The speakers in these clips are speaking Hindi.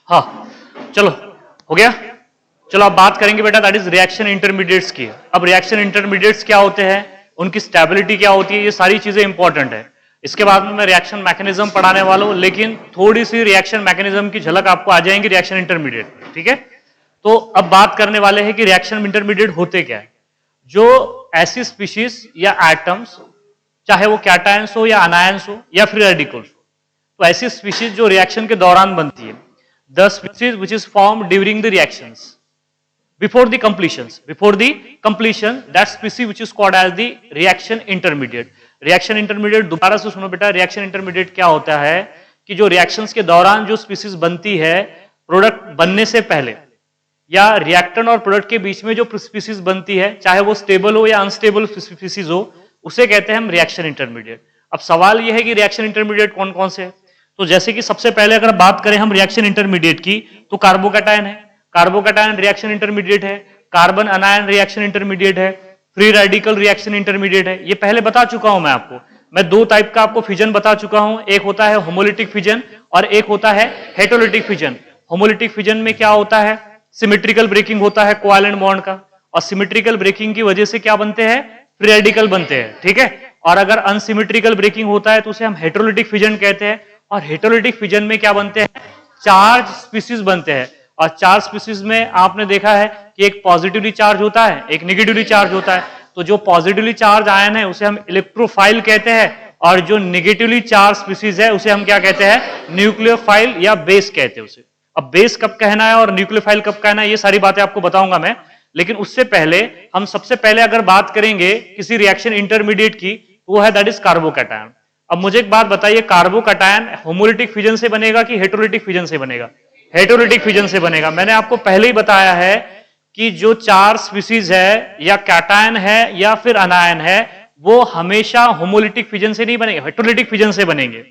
हाँ चलो हो गया। चलो अब बात करेंगे बेटा दैट इज रिएक्शन इंटरमीडिएट्स की। अब रिएक्शन इंटरमीडिएट्स क्या होते हैं, उनकी स्टेबिलिटी क्या होती है, ये सारी चीजें इंपॉर्टेंट है। इसके बाद में मैं रिएक्शन मैकेनिज्म पढ़ाने वाला हूं, लेकिन थोड़ी सी रिएक्शन मैकेनिज्म की झलक आपको आ जाएंगी रिएक्शन इंटरमीडिएट में, ठीक है। तो अब बात करने वाले हैं कि रिएक्शन इंटरमीडिएट होते क्या है। जो ऐसी स्पीशीज या एटम्स, चाहे वो कैटायंस हो या अनायंस हो या फ्री रेडिकल्स हो, तो ऐसी स्पीशीज जो रिएक्शन के दौरान बनती है, the species which is form during the reactions before the completion that species which is called as the reaction intermediate दोबारा से सुनो बेटा, रिएक्शन इंटरमीडिएट क्या होता है कि जो रिएक्शंस के दौरान जो स्पीसीज बनती है, प्रोडक्ट बनने से पहले या रिएक्टेंट और प्रोडक्ट के बीच में जो स्पीसीज बनती है, चाहे वो स्टेबल हो या अनस्टेबल स्पीसीज हो, उसे कहते हैं हम रिएक्शन इंटरमीडिएट। अब सवाल यह है कि रिएक्शन इंटरमीडिएट कौन कौन से है। तो जैसे कि सबसे पहले अगर बात करें हम रिएक्शन इंटरमीडिएट की, तो कार्बोकैटायन है, कार्बोकैटायन रिएक्शन इंटरमीडिएट है, कार्बन अनायन रिएक्शन इंटरमीडिएट है, फ्री रेडिकल रिएक्शन इंटरमीडिएट है। ये पहले बता चुका हूं मैं आपको, मैं दो टाइप का आपको फिजन बता चुका हूं, एक होता है होमोलिटिक फिजन और एक होता है हेटेरोलिटिक फिजन। होमोलिटिक फिजन में क्या होता है, सिमेट्रिकल ब्रेकिंग होता है कोवैलेंट बॉन्ड का, और सिमेट्रिकल ब्रेकिंग की वजह से क्या बनते हैं, फ्री रेडिकल बनते हैं, ठीक है। और अगर अनसिमेट्रिकल ब्रेकिंग होता है तो उसे हम हेटेरोलिटिक फिजन कहते हैं। और हेटेरोलिटिक फिजन में क्या बनते हैं, चार्ज स्पीसीज बनते हैं। और चार स्पीसीज में आपने देखा है कि एक पॉजिटिवली चार्ज होता है, एक नेगेटिवली चार्ज होता है। तो जो पॉजिटिवली चार्ज आयन है उसे हम इलेक्ट्रोफाइल कहते हैं, और जो नेगेटिवली चार्ज स्पीसीज है उसे हम क्या कहते हैं, न्यूक्लियोफाइल या बेस कहते हैं उसे। अब बेस कब कहना है और न्यूक्लियोफाइल कब कहना है, ये सारी बातें आपको बताऊंगा मैं। लेकिन उससे पहले हम सबसे पहले अगर बात करेंगे किसी रिएक्शन इंटरमीडिएट की, वो है दैट इज कार्बोकैटायन। अब मुझे एक बात बताइए, कार्बोकैटायन होमोलिटिक फिजन से बनेगा कि हेटेरोलिटिक फिजन से बनेगा? हेटेरोलिटिक फिजन से बनेगा। मैंने आपको पहले ही बताया है कि जो चार स्पीसीज है या कैटायन है या फिर अनायन है, वो हमेशा होमोलिटिक फिजन से नहीं बनेंगे, हेटेरोलिटिक फिजन से बनेंगे,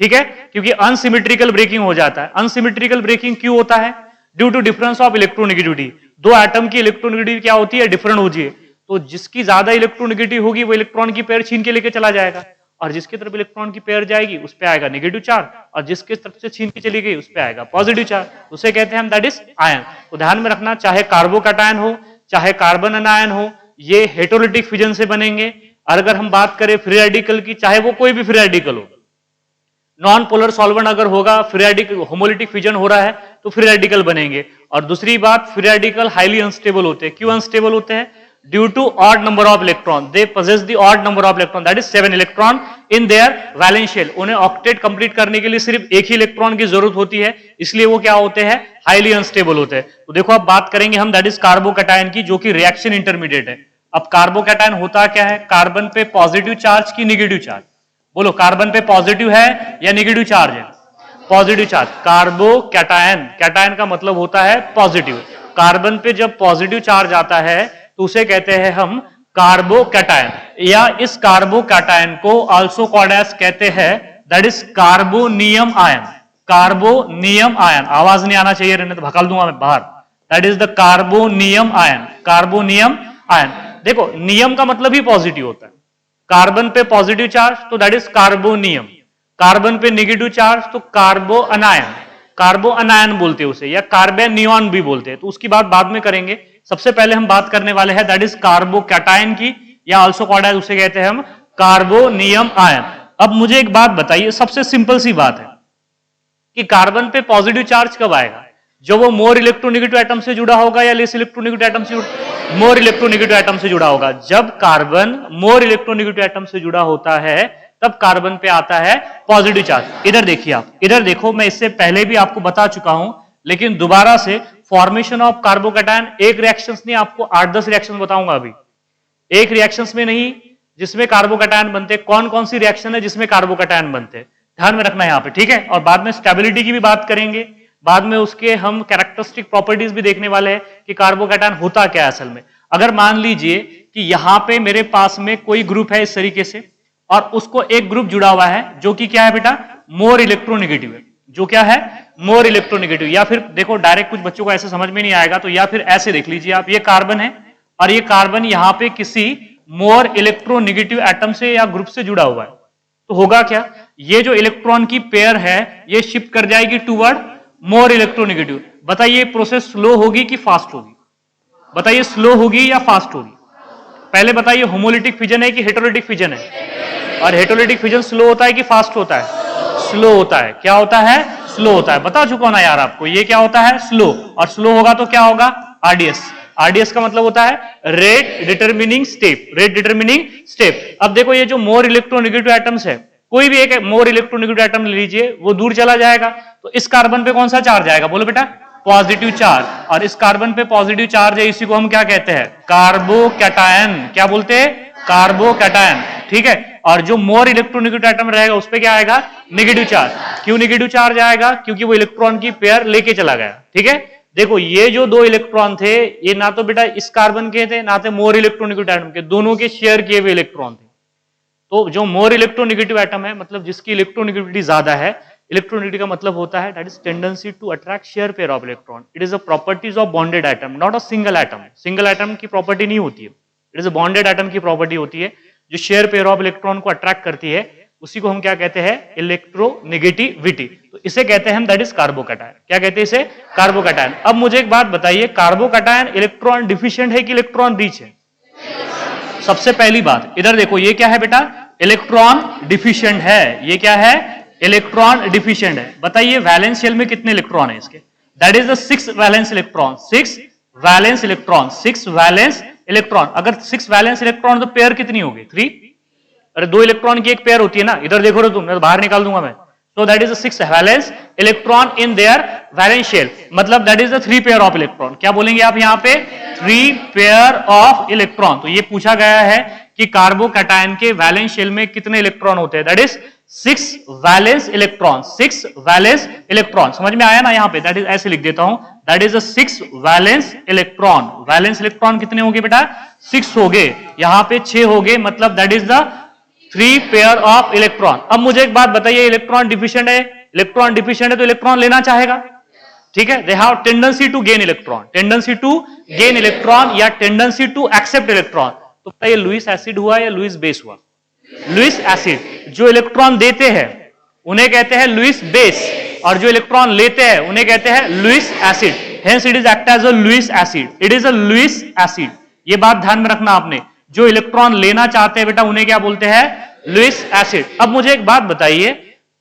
ठीक है। क्योंकि अनसिमेट्रिकल ब्रेकिंग हो जाता है। अनसिमेट्रिकल ब्रेकिंग क्यों होता है, due to difference of electronegativity. दो एटम की इलेक्ट्रोनेगेटिविटी क्या होती है, डिफरेंट होती है। तो जिसकी ज्यादा इलेक्ट्रोनेगेटिव होगी वो इलेक्ट्रॉन की पेयर छीन के लेके चला जाएगा, और जिसकी तरफ इलेक्ट्रॉन की पेयर जाएगी उस पे आएगा नेगेटिव चार्ज, और जिसके तरफ से छीन के चली गई उस पे आएगा पॉजिटिव चार्ज। उसे कहते हैं हम दैट इज आयन। तो ध्यान में रखना, चाहे कार्बोकैटायन हो चाहे कार्बन अनायन हो, ये हेटेरोलिटिक फिजन से बनेंगे। और अगर हम बात करें फ्री रेडिकल की, चाहे वो कोई भी फ्री रेडिकल हो, नॉन पोलर सॉल्वेंट अगर होगा, फ्री रेडिकल होमोलिटिक फिजन हो रहा है तो फ्री रेडिकल बनेंगे। और दूसरी बात, फ्री रेडिकल हाईली अनस्टेबल होते हैं। क्यों अनस्टेबल होते हैं? Due to odd number of electron, they possess the odd number of electron, that is 7 electron in their valence shell। उन्हें ऑक्टेट कंप्लीट करने के लिए सिर्फ एक ही इलेक्ट्रॉन की जरूरत होती है, इसलिए वो क्या होते हैं, हाईली अनस्टेबल होते हैं। तो देखो अब बात करेंगे हम दैट इज कार्बोकैटायन की, जो कि रिएक्शन इंटरमीडिएट है। अब कार्बोकैटायन होता क्या है, कार्बन पे पॉजिटिव चार्ज की नेगेटिव चार्ज, बोलो कार्बन पे पॉजिटिव है या नेगेटिव चार्ज है? Positive charge. कार्बोकैटायन, कैटायन का मतलब होता है पॉजिटिव। कार्बन पे जब पॉजिटिव चार्ज आता है तो उसे कहते हैं हम कार्बोकैटायन, या इस कार्बोकैटायन को आल्सो कॉल्ड एज कहते हैं that is carbonium ion. Carbonium ion, आवाज नहीं आना चाहिए, रहने तो भकाल दूंगा मैं बाहर। That is the carbonium ion, carbonium ion. देखो नियम का मतलब ही पॉजिटिव होता है। कार्बन पे पॉजिटिव चार्ज तो दैट इज कार्बोनियम, कार्बन पे नेगेटिव चार्ज तो कार्बो अनायन, कार्बो अनायन बोलते हैं उसे, या कार्बेनियन भी बोलते हैं। तो उसकी बात बाद में करेंगे। सबसे पहले हम बात करने वाले हैं दैट इज कार्बोकैटायन की, या आल्सो कॉल्ड एज, उसे कहते हैं हम कार्बोनियम आयन। अब मुझे एक बात बताइए, सबसे सिंपल सी बात है कि कार्बन पे पॉजिटिव चार्ज कब आएगा? जो वो मोर इलेक्ट्रोनेगेटिव एटम से जुड़ा होगा या लेस इलेक्ट्रोनेगेटिव एटम से? मोर इलेक्ट्रोनेगेटिव एटम से जुड़ा होगा। जब कार्बन मोर इलेक्ट्रोनेगेटिव एटम से जुड़ा होता है तब कार्बन पे आता है पॉजिटिव चार्ज। इधर देखिए आप, इधर देखो, मैं इससे पहले भी आपको बता चुका हूं, लेकिन दोबारा से फॉर्मेशन ऑफ कार्बोकैटायन एक रिएक्शंस नहीं, आपको 8-10 रिएक्शंस बताऊंगा अभी। एक रिएक्शंस में नहीं जिसमें कार्बोकैटायन बनते, कौन कौन सी रिएक्शन है जिसमें कार्बोकैटायन बनते, ध्यान में रखना यहां पे, ठीक है। और बाद में स्टेबिलिटी की भी बात करेंगे, बाद में उसके हम कैरेक्टरिस्टिक प्रॉपर्टीज भी देखने वाले हैं कि कार्बोकैटायन होता क्या है असल में। अगर मान लीजिए कि यहां पे मेरे पास में कोई ग्रुप है इस तरीके से, और उसको एक ग्रुप जुड़ा हुआ है जो कि क्या है बेटा, मोर इलेक्ट्रोनेगेटिव है, जो क्या है, मोर इलेक्ट्रोनेगेटिव। या फिर देखो डायरेक्ट कुछ बच्चों को ऐसे समझ में नहीं आएगा, तो या फिर ऐसे देख लीजिए आप, ये कार्बन है और ये कार्बन यहां पे किसी मोर इलेक्ट्रोनेगेटिव एटम से या ग्रुप से जुड़ा हुआ है। तो होगा क्या, ये जो इलेक्ट्रॉन की पेयर है ये शिफ्ट कर जाएगी टूवर्ड मोर इलेक्ट्रोनेगेटिव। बताइए प्रोसेस स्लो होगी कि फास्ट होगी? बताइए स्लो होगी या फास्ट होगी? पहले बताइए होमोलिटिक फिजन है कि हेटेरोलिटिक फिजन है? और हेटेरोलिटिक फिजन स्लो होता है कि फास्ट होता है? स्लो होता है। क्या होता है? स्लो होता है। बता चुका ना यार आपको, ये क्या होता है? स्लो। और स्लो होगा तो क्या होगा? आरडीएस। आरडीएस का मतलब होता है rate determining step. Rate determining step. अब देखो ये जो मोर इलेक्ट्रोनेगेटिव एटम्स है, कोई भी एक मोर इलेक्ट्रोनेगेटिव एटम ले लीजिए, वो दूर चला जाएगा तो इस कार्बन पे कौन सा चार्ज आएगा? बोलो बेटा, पॉजिटिव चार्ज। और इस कार्बन पे पॉजिटिव चार्ज है, इसी को हम क्या कहते हैं? कार्बोकैटायन। क्या बोलते हैं? कार्बोकैटायन। ठीक है। और जो मोर इलेक्ट्रोनेगेटिव एटम रहेगा उस पे क्या आएगा? Negative charge. क्यों नेगेटिव चार्ज आएगा? क्योंकि वो इलेक्ट्रॉन की पेयर लेके चला गया। ठीक है। देखो ये जो दो इलेक्ट्रॉन थे, ये ना तो बेटा इस कार्बन के थे ना थे मोर इलेक्ट्रोनेगेटिव एटम के, दोनों के शेयर किए हुए इलेक्ट्रॉन थे। तो जो मोर इलेक्ट्रोनेगेटिव एटम है, मतलब जिसकी इलेक्ट्रोनेगेटिविटी ज्यादा है, इलेक्ट्रोनेगेटिविटी का मतलब होता है that is tendency to attract share pair of electron. It is a properties of bonded atom, not a single atom. Single atom की प्रॉपर्टी नहीं होती है, it is a bonded atom की प्रॉपर्टी होती है जो शेयर पेयर ऑफ इलेक्ट्रॉन को अट्रैक्ट करती है। उसी को हम क्या कहते हैं? इलेक्ट्रोनेगेटिविटी। तो इसे कहते हैं हम दैट इज कार्बोकैटायन। क्या कहते हैं इसे? कार्बोकैटायन। अब मुझे एक बात बताइए, कार्बोकैटायन इलेक्ट्रॉन डिफिशिएंट है कि इलेक्ट्रॉन रिच है? सबसे पहली बात इधर देखो, ये क्या है बेटा? इलेक्ट्रॉन डिफिशिएंट है। ये क्या है? इलेक्ट्रॉन डिफिशिएंट है। बताइए वैलेंस शेल में कितने इलेक्ट्रॉन है इसके? That is the 6 valence electron. 6 valence electron. 6 valence electron. अगर 6 वैलेंस इलेक्ट्रॉन तो पेयर कितनी होगी? 3। अरे 2 इलेक्ट्रॉन की एक पेयर होती है ना। इधर देखो रे तुम, मैं तो बाहर निकाल दूंगा मैं। So that is the 6 valence electron in their valence shell, मतलब that is the 3 pair of electron। क्या बोलेंगे आप यहाँ पे? 3 pair of electron। तो ये पूछा गया है कि कार्बोकैटायन के वैलेंस शेल में कितने इलेक्ट्रॉन होते हैं? That is 6 valence electron. 6 valence electron. समझ में आया ना? यहाँ पे दैट इज ऐसे लिख देता हूं, that is 6 valence electron. Valence electron कितने होंगे बेटा? 6 हो गए। यहाँ पे 6 हो गए, मतलब that is the 3 pair of electron. अब मुझे एक बात बताइए, इलेक्ट्रॉन डिफिशिएंट है, इलेक्ट्रॉन डिफिशिएंट है तो इलेक्ट्रॉन लेना चाहेगा। ठीक है। They have tendency to gain electron. Tendency to gain electron या टेंडेंसी टू एक्सेप्ट इलेक्ट्रॉन। तो बताइए लुईस एसिड हुआ या लुईस बेस हुआ? Lewis acid. जो इलेक्ट्रॉन देते हैं उन्हें कहते हैं लुईस बेस, और जो इलेक्ट्रॉन लेते हैं उन्हें कहते हैं Lewis acid. Hence it is act as a Lewis acid. It is a Lewis acid. ये बात ध्यान में रखना आपने। जो इलेक्ट्रॉन लेना चाहते हैं बेटा उन्हें क्या बोलते हैं? Lewis acid. अब मुझे एक बात बताइए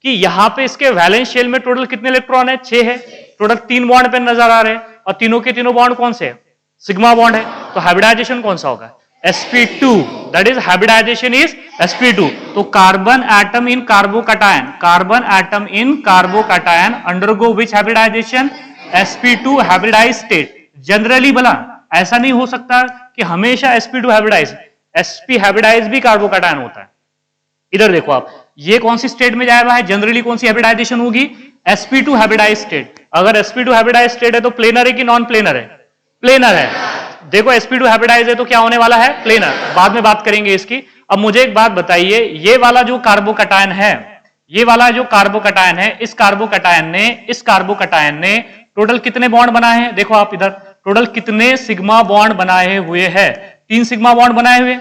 कि यहां पे इसके वैलेंस शेल में टोटल कितने इलेक्ट्रॉन है? 6 है। टोटल 3 बॉन्ड पे नजर आ रहे हैं, और तीनों के तीनों बॉन्ड कौन से हैं? सिग्मा बॉन्ड है। तो हाइब्रिडाइजेशन कौन सा होगा? sp2। That is hybridisation is sp2। तो carbon atom in carbocation, carbon atom in carbocation undergo which hybridisation? sp2 hybridise state. Generally भला ऐसा नहीं हो सकता कि हमेशा sp2 हाइब्रिडाइज, sp हाइब्रिडाइज भी कार्बोकैटायन होता है। इधर देखो आप, ये कौन सी स्टेट में जाएगा है? जनरली कौन सी हाइब्रिडाइजेशन होगी? sp2 hybridise state. अगर sp2 हाइब्रिडाइज स्टेट है तो प्लेनर है कि नॉन प्लेनर है? प्लेनर है। देखो sp2 हाइब्रिडाइज है तो क्या होने वाला है? प्लेनर। बाद में बात करेंगे इसकी। अब मुझे एक बात बताइए, ये वाला जो कार्बोकैटायन है, ये वाला जो कार्बोकैटायन है, इस कार्बोकैटायन ने टोटल कितने बॉन्ड बनाए हैं? देखो आप इधर, टोटल कितने सिग्मा बॉन्ड बनाए हुए हैं? 3 सिग्मा बॉन्ड बनाए हुए।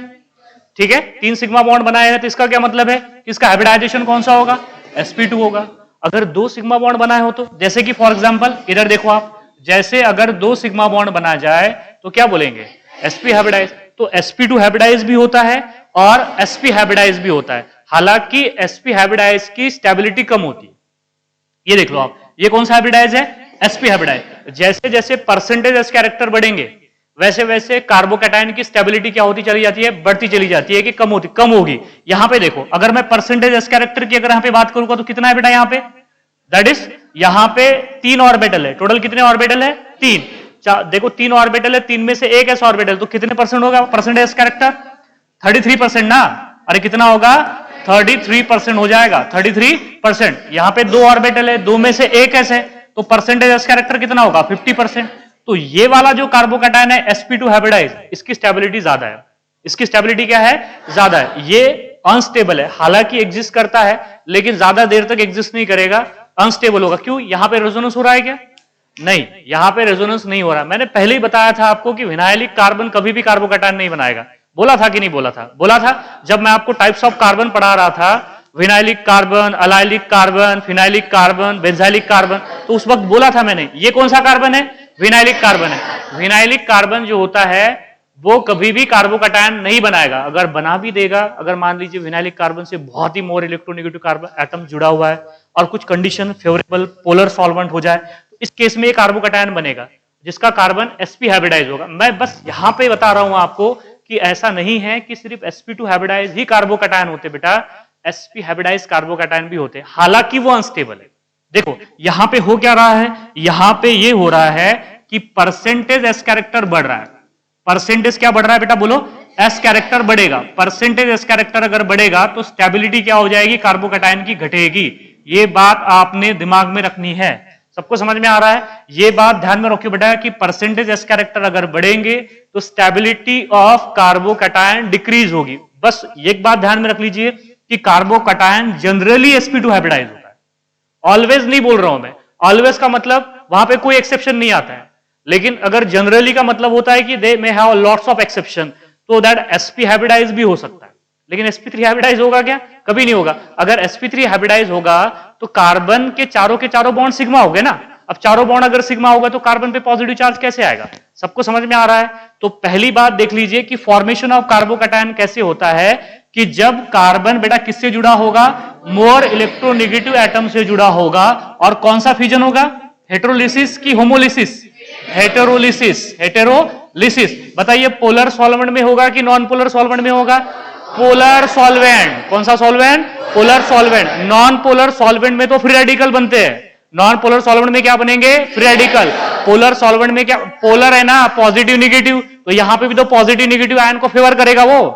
ठीक है, 3 सिग्मा बॉन्ड बनाए हैं। तो इसका क्या मतलब है कि इसका हाइब्रिडाइजेशन कौन सा होगा? sp2 होगा। अगर 2 सिग्मा बॉन्ड बनाए हो तो, जैसे कि फॉर एग्जांपल इधर देखो आप, जैसे अगर 2 सिग्मा बॉन्ड बना जाए तो क्या बोलेंगे? sp hybridise. तो sp2 हाइब्रिडाइज भी होता है और sp हाइब्रिडाइज भी होता है। हालांकि sp हाइब्रिडाइज की स्टेबिलिटी कम होती है। ये देख लो आप, ये कौन सा हाइब्रिडाइज है? sp hybridise. जैसे जैसे परसेंटेज s कैरेक्टर बढ़ेंगे वैसे वैसे कार्बोकैटायन की स्टेबिलिटी क्या होती चली जाती है? बढ़ती चली जाती है कि कम होगी। यहां पे देखो, अगर मैं परसेंटेज s कैरेक्टर की अगर यहां पे बात करूंगा तो कितना है बेटा यहां पे? दैट इज यहां पे 3 ऑर्बिटल है। टोटल कितने ऑर्बिटल है? 3। देखो 3 ऑर्बिटल है, 3 में से एक s ऑर्बिटल, तो कितने परसेंट होगा परसेंटेज s कैरेक्टर? 33% ना। अरे कितना होगा? 33% हो जाएगा। 33%। यहां पे 2 ऑर्बिटल है, 2 में से एक s है, तो परसेंटेज s कैरेक्टर कितना होगा? 50%। तो ये वाला जो कार्बोकैटायन है sp2 हाइब्रिडाइज, इसकी स्टेबिलिटी ज्यादा है। इसकी स्टेबिलिटी क्या है? ज्यादा है। ये अनस्टेबल है, हालांकि एग्जिस्ट करता है लेकिन ज्यादा देर तक एग्जिस्ट नहीं करेगा, अनस्टेबल होगा। क्यों? यहां पे रेजोनेंस हो रहा है क्या? नहीं, यहां पे रेजोनेंस नहीं हो रहा। मैंने पहले ही बताया था आपको कि विनाइलिक कार्बन कभी भी कार्बोकैटायन नहीं बनाएगा। बोला था कि नहीं बोला था? बोला था जब मैं आपको टाइप्स ऑफ कार्बन पढ़ा रहा था, vinylic carbon, allylic carbon, phenylic carbon, benzylic carbon. तो उस वक्त बोला था मैंने ये कौन सा कार्बन है, विनाइलिक कार्बन है। विनाइलिक कार्बन जो होता है वो कभी भी कार्बोकैटायन नहीं बनाएगा, अगर बना भी देगा, अगर मान लीजिए विनाइलिक कार्बन से बहुत ही मोर इलेक्ट्रोनेगेटिव कार्बन एटम जुड़ा हुआ है और कुछ कंडीशन फेवरेबल पोलर सॉल्वेंट हो जाए, तो इस केस में एक कार्बोकैटायन बनेगा जिसका कार्बन sp हाइब्रिडाइज होगा। मैं बस यहां पे बता रहा हूं आपको कि ऐसा नहीं है कि सिर्फ sp2 हाइब्रिडाइज ही कार्बोकैटायन होते, बेटा sp हाइब्रिडाइज कार्बोकैटायन भी होते, हालांकि वो अनस्टेबल है। देखो यहां पे हो क्या रहा है, यहां पे ये हो रहा है कि परसेंटेज एस कैरेक्टर बढ़ रहा है। परसेंटेज क्या बढ़ रहा है बेटा, बोलो, एस कैरेक्टर बढ़ेगा। परसेंटेज एस कैरेक्टर अगर बढ़ेगा तो स्टेबिलिटी क्या हो जाएगी, कार्बोकैटायन की घटेगी। ये बात आपने दिमाग में रखनी है। सबको समझ में आ रहा है? ये बात ध्यान में रखिए बेटा कि परसेंटेज एस कैरेक्टर अगर बढ़ेंगे तो स्टेबिलिटी ऑफ कार्बोकैटायन डिक्रीज होगी। बस एक बात ध्यान में रख लीजिए कि कार्बोकैटायन जनरली sp2 हाइब्रिडाइज होता है। ऑलवेज नहीं बोल रहा हूं मैं, ऑलवेज का मतलब वहां पे कोई एक्सेप्शन नहीं आता है, लेकिन अगर जनरली का मतलब होता है कि they may have lots of exception, तो दैट sp हाइब्रिडाइज भी हो सकता है। लेकिन sp3 हाइब्रिडाइज होगा क्या? कभी नहीं होगा। अगर sp3 हाइब्रिडाइज होगा तो कार्बन के चारों बॉन्ड सिग्मा हो गए ना। अब चारों बॉन्ड अगर सिग्मा होगा तो कार्बन पे पॉजिटिव चार्ज कैसे आएगा? सबको समझ में आ रहा है? तो पहली बात देख लीजिए कि फॉर्मेशन ऑफ कार्बोकैटायन कैसे होता है कि जब कार्बन बेटा किससे जुड़ा होगा, मोर इलेक्ट्रोनेगेटिव एटम से जुड़ा होगा। और कौन सा फ्यूजन होगा, हेटेरोलिसिस की होमोलिसिस? हेटेरोलिसिस। हेटेरोलिसिस बताइए पोलर सॉल्वेंट में होगा कि नॉन पोलर सॉल्वेंट में होगा? Polar solvent. कौन सा solvent? Polar solvent. Non polar solvent में तो फ्री रेडिकल बनते हैं। नॉन पोलर सॉल्वेंट में क्या बनेंगे? Free radical. पोलर सॉल्वेंट में क्या, पोलर है ना, पॉजिटिव निगेटिव, तो यहां पे भी तो पॉजिटिव निगेटिव आयन को फेवर करेगा वो।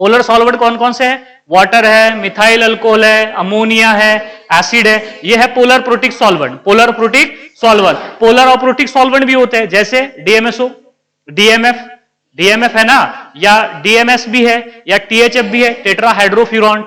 पोलर सॉल्वेंट कौन कौन से हैं? वाटर है, मिथाइल अल्कोहल है, अमोनिया है, एसिड है। ये है polar protic solvent. Polar protic solvent. Polar और प्रोटिक सॉल्वेंट भी होते हैं जैसे डीएमएसओ, डीएमएफ है ना, या डीएमएस भी है, या टीएचएफ भी है, टेट्राहाइड्रोफ्यूरॉन।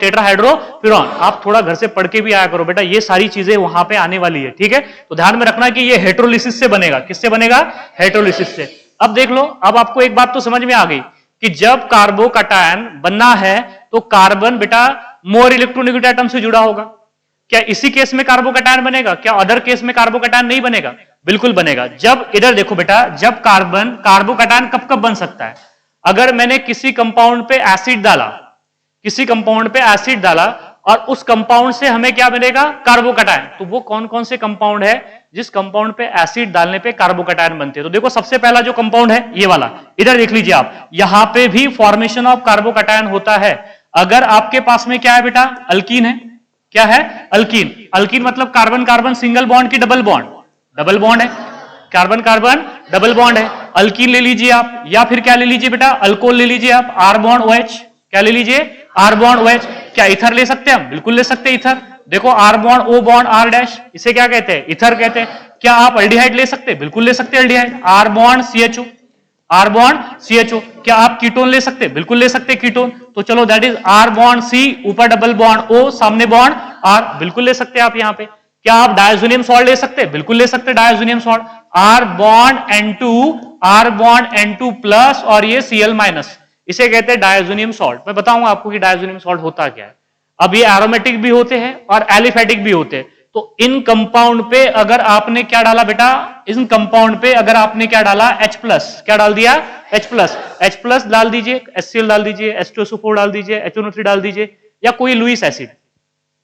आप थोड़ा घर से पढ़ के भी आया करो बेटा, ये सारी चीजें वहां पे आने वाली है, ठीक है? तो ध्यान में रखना कि ये हेटेरोलिसिस से बनेगा। किससे बनेगा? हेटेरोलिसिस से। अब देख लो, अब आपको एक बात तो समझ में आ गई कि जब कार्बोकैटायन बनना है तो कार्बन बेटा मोर इलेक्ट्रोनेगेटिव एटम से जुड़ा होगा। क्या इसी केस में कार्बोकैटायन बनेगा? क्या अदर केस में कार्बोकैटायन नहीं बनेगा? बिल्कुल बनेगा। जब इधर देखो बेटा, जब कार्बोकैटायन कब कब बन सकता है? अगर मैंने किसी कंपाउंड पे एसिड डाला, और उस कंपाउंड से हमें क्या बनेगा? कार्बोकैटायन। तो वो कौन कौन से कंपाउंड है जिस कंपाउंड पे एसिड डालने पे कार्बोकैटायन बनते हैं? तो देखो सबसे पहला जो कंपाउंड है ये वाला, इधर देख लीजिए आप, यहां पे भी फॉर्मेशन ऑफ कार्बोकैटायन होता है। अगर आपके पास में क्या है बेटा? अल्कीन है। क्या है? अल्कीन। अल्कीन मतलब कार्बन कार्बन सिंगल बॉन्ड की डबल बॉन्ड है। कार्बन कार्बन डबल बॉन्ड है। अल्कीन ले लीजिए आप, या फिर क्या ले लीजिए बेटा? अल्कोहल ले लीजिए आप, आर बॉन्ड OH। क्या ले लीजिए? R bond OH। क्या इथर ले सकते हैं हम? बिल्कुल ले सकते हैं इथर। देखो R bond O bond R dash, इसे क्या कहते हैं? इथर कहते हैं। क्या आप अल्डिहाइड ले सकते हैं? बिल्कुल ले सकते हैं aldehyde, R bond CHO। R bond CHO। क्या आप कीटोन ले सकते हैं? बिल्कुल ले सकते हैं कीटोन। तो चलो that is R bond C, ऊपर डबल बॉन्ड O, सामने बॉन्ड R, बिल्कुल ले सकते हैं आप यहां पे। क्या आप डायजोनियम सॉल्ट ले सकते हैं? बिल्कुल ले सकते हैं diazonium salt, R bond N2 plus और ये Cl माइनस, इसे कहते हैं डायजोनियम सॉल्ट। मैं बताऊंगा आपको कि डायजोनियम सॉल्ट होता क्या है। अब ये एरोमेटिक भी होते हैं और एलिफेटिक भी होते हैं। तो इन कंपाउंड पे अगर आपने क्या डाला बेटा? इन कंपाउंड पे अगर आपने क्या डाला? H plus. क्या डाल दिया? H प्लस डाल दीजिए, HCl डाल दीजिए, H2SO4 डाल दीजिए, HNO3 डाल दीजिए, या कोई लुईस एसिड,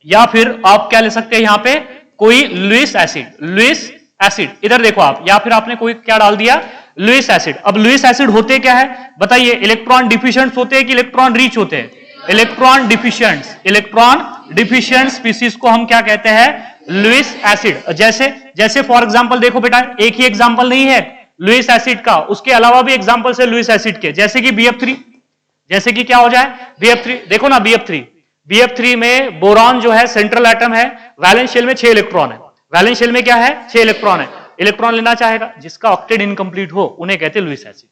या फिर आप क्या ले सकते हैं यहां पे? कोई लुईस एसिड। इधर देखो आप, या फिर आपने कोई क्या डाल दिया? Lewis acid. अब लुईस एसिड होते क्या है बताइए? इलेक्ट्रॉन डिफिशिएंट होते हैं कि इलेक्ट्रॉन रिच होते हैं? इलेक्ट्रॉन डिफिशिएंट स्पीसीज को हम क्या कहते हैं? Lewis acid. जैसे फॉर एग्जांपल देखो बेटा, एक ही एग्जांपल नहीं है लुईस एसिड का, उसके अलावा भी एग्जांपल्स है लुईस एसिड के, जैसे कि BF3। जैसे कि क्या हो जाए? BF3 देखो ना, BF3 में बोरॉन जो है सेंट्रल एटम है, वैलेंस शेल में 6 इलेक्ट्रॉन है। वैलेंस शेल में क्या है? 6 इलेक्ट्रॉन है। इलेक्ट्रॉन लेना चाहेगा, जिसका ऑक्टेट इनकम्प्लीट हो उन्हें कहते हैं लुईस एसिड।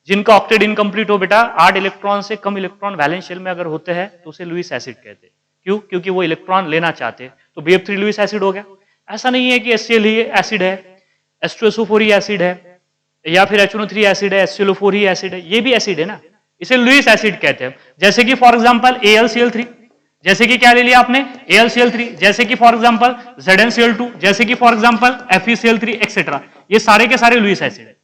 जिनका ऑक्टेट इनकम्प्लीट हो बेटा, 8 इलेक्ट्रॉन से कम इलेक्ट्रॉन वैलेंस शेल में अगर होते हैं तो उसे लुईस एसिड कहते हैं। क्यों? क्योंकि वो इलेक्ट्रॉन लेना चाहते हैं। तो BF3 लुईस एसिड हो गया। ऐसा नहीं है कि HCl ही एसिड है, H2SO4 ही एसिड है, या फिर HNO3 एसिड है, HClO4 ही एसिड है, ये भी एसिड है ना, इसे लुईस एसिड कहते हैं। जैसे कि फॉर एग्जांपल AlCl3, जैसे कि क्या ले लिया आपने AlCl3, जैसे कि फॉर एग्जांपल ZnCl2, जैसे कि फॉर एग्जांपल FeCl3 एक्सेट्रा। ये सारे के सारे लुईस एसिड है,